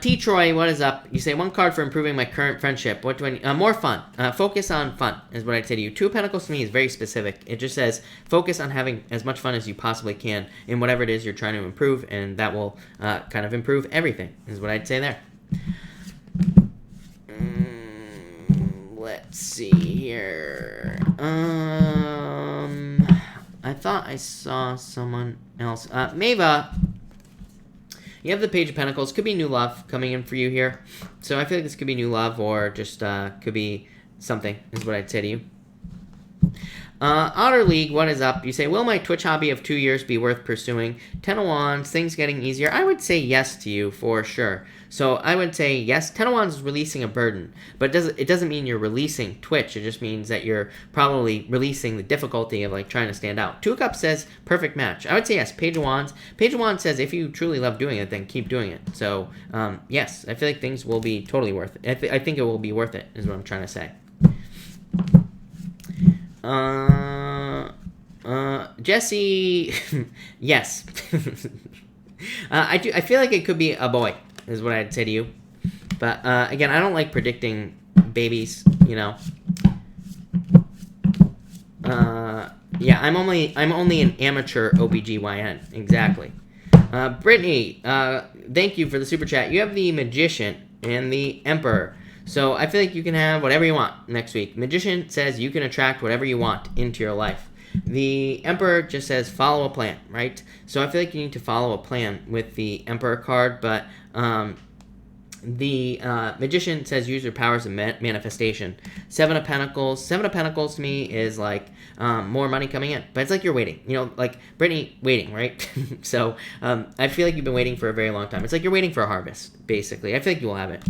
T. Troy, what is up? You say, one card for improving my current friendship. What do I need? More fun. Focus on fun is what I'd say to you. Two of Pentacles to me is very specific. It just says, focus on having as much fun as you possibly can in whatever it is you're trying to improve, and that will kind of improve everything, is what I'd say there. Let's see here. I thought I saw someone else. Mava. You have the Page of Pentacles. Could be new love coming in for you here. So I feel like this could be new love, or just could be something, is what I'd say to you. Otter League, what is up? You say, will my Twitch hobby of 2 years be worth pursuing? 10 of Wands, things getting easier. I would say yes to you for sure. So I would say yes. 10 of Wands is releasing a burden, but it doesn't mean you're releasing Twitch. It just means that you're probably releasing the difficulty of like trying to stand out. Two of Cups says perfect match. I would say yes. Page of Wands. Page of Wands says if you truly love doing it, then keep doing it. So yes, I feel like things will be totally worth it. I think it will be worth it, is what I'm trying to say. Jesse, yes. I feel like it could be a boy, is what I'd say to you. But again, I don't like predicting babies, you know. Yeah, I'm only an amateur OBGYN, exactly. Brittany, thank you for the super chat. You have the Magician and the Emperor. So I feel like you can have whatever you want next week. Magician says you can attract whatever you want into your life. The Emperor just says follow a plan, right? So I feel like you need to follow a plan with the Emperor card, but The Magician says use your powers of manifestation. Seven of Pentacles. Seven of Pentacles to me is like more money coming in. But it's like you're waiting. You know, like Brittany waiting, right? So I feel like you've been waiting for a very long time. It's like you're waiting for a harvest, basically. I feel like you will have it.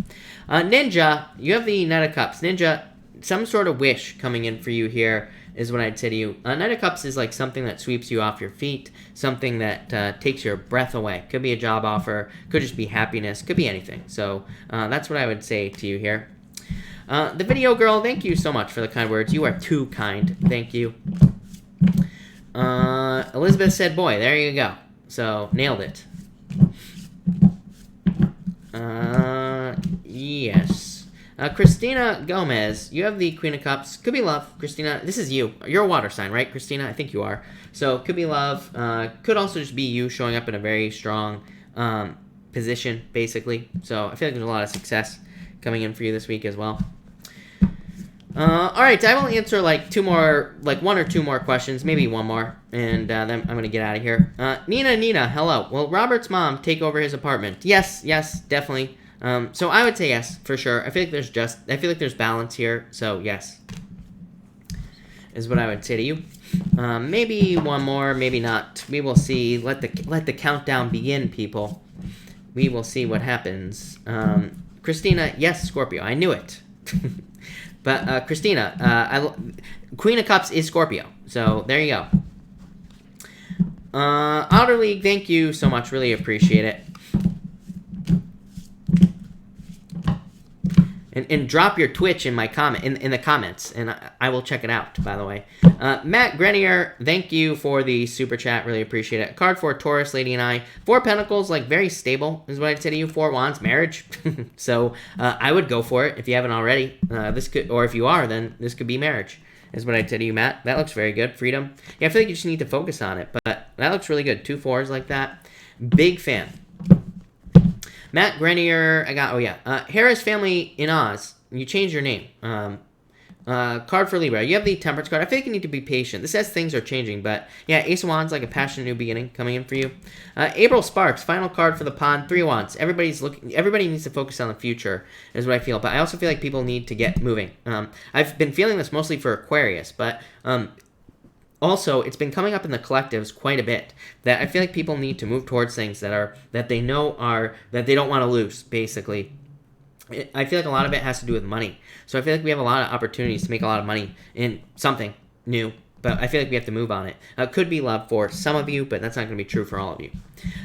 Ninja, you have the Knight of Cups. Ninja, some sort of wish coming in for you here is what I'd say to you. Knight of Cups is like something that sweeps you off your feet, something that takes your breath away. Could be a job offer, could just be happiness, could be anything. So that's what I would say to you here. The Video Girl, thank you so much for the kind words. You are too kind. Thank you. Elizabeth said, boy, there you go. So, nailed it. Yes. Christina Gomez, you have the Queen of Cups. Could be love. Christina, this is you. You're a water sign, right, Christina? I think you are. So, could be love. Could also just be you showing up in a very strong position, basically. So, I feel like there's a lot of success coming in for you this week as well. All right, I will answer like one or two more questions, maybe one more, and then I'm going to get out of here. Nina, hello. Will Robert's mom take over his apartment? Yes, definitely. So I would say yes, for sure. I feel like there's balance here, so yes, is what I would say to you. Maybe one more, maybe not. We will see. Let the countdown begin, people. We will see what happens. Christina, yes, Scorpio. I knew it. But Christina, Queen of Cups is Scorpio, so there you go. Outer League, thank you so much. Really appreciate it. And drop your Twitch in my in the comments, and I will check it out, by the way. Matt Grenier, thank you for the super chat. Really appreciate it. Card for Taurus, Lady and I. Four Pentacles, like very stable, is what I'd say to you. Four Wands, marriage. So I would go for it if you haven't already. Or if you are, then this could be marriage, is what I'd say to you, Matt. That looks very good. Freedom. Yeah, I feel like you just need to focus on it, but that looks really good. 2 4s like that. Big fan. Matt Grenier, Harris Family in Oz. You changed your name. Card for Libra. You have the Temperance card. I feel like you need to be patient. This says things are changing, but yeah, Ace of Wands, like a passionate new beginning coming in for you. April Sparks, final card for the Pond. 3 Wands. Everybody needs to focus on the future, is what I feel. But I also feel like people need to get moving. I've been feeling this mostly for Aquarius, but also, it's been coming up in the collectives quite a bit that I feel like people need to move towards things that they know that they don't want to lose, basically. I feel like a lot of it has to do with money. So I feel like we have a lot of opportunities to make a lot of money in something new, but I feel like we have to move on it. Could be love for some of you, but that's not going to be true for all of you.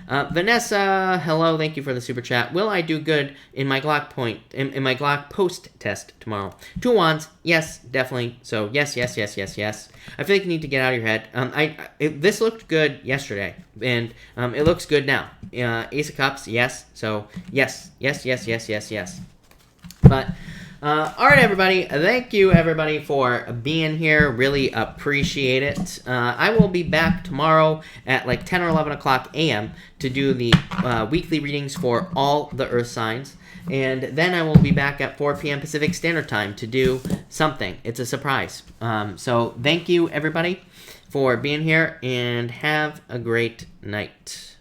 Vanessa, hello, thank you for the super chat. Will I do good in my Glock in my Glock post test tomorrow? 2 Wands, yes, definitely. So yes. I feel like you need to get out of your head. This looked good yesterday, and it looks good now. Ace of Cups, yes. So yes. But all right, everybody. Thank you, everybody, for being here. Really appreciate it. I will be back tomorrow at like 10 or 11 o'clock a.m. to do the weekly readings for all the Earth signs. And then I will be back at 4 p.m. Pacific Standard Time to do something. It's a surprise. So thank you, everybody, for being here, and have a great night.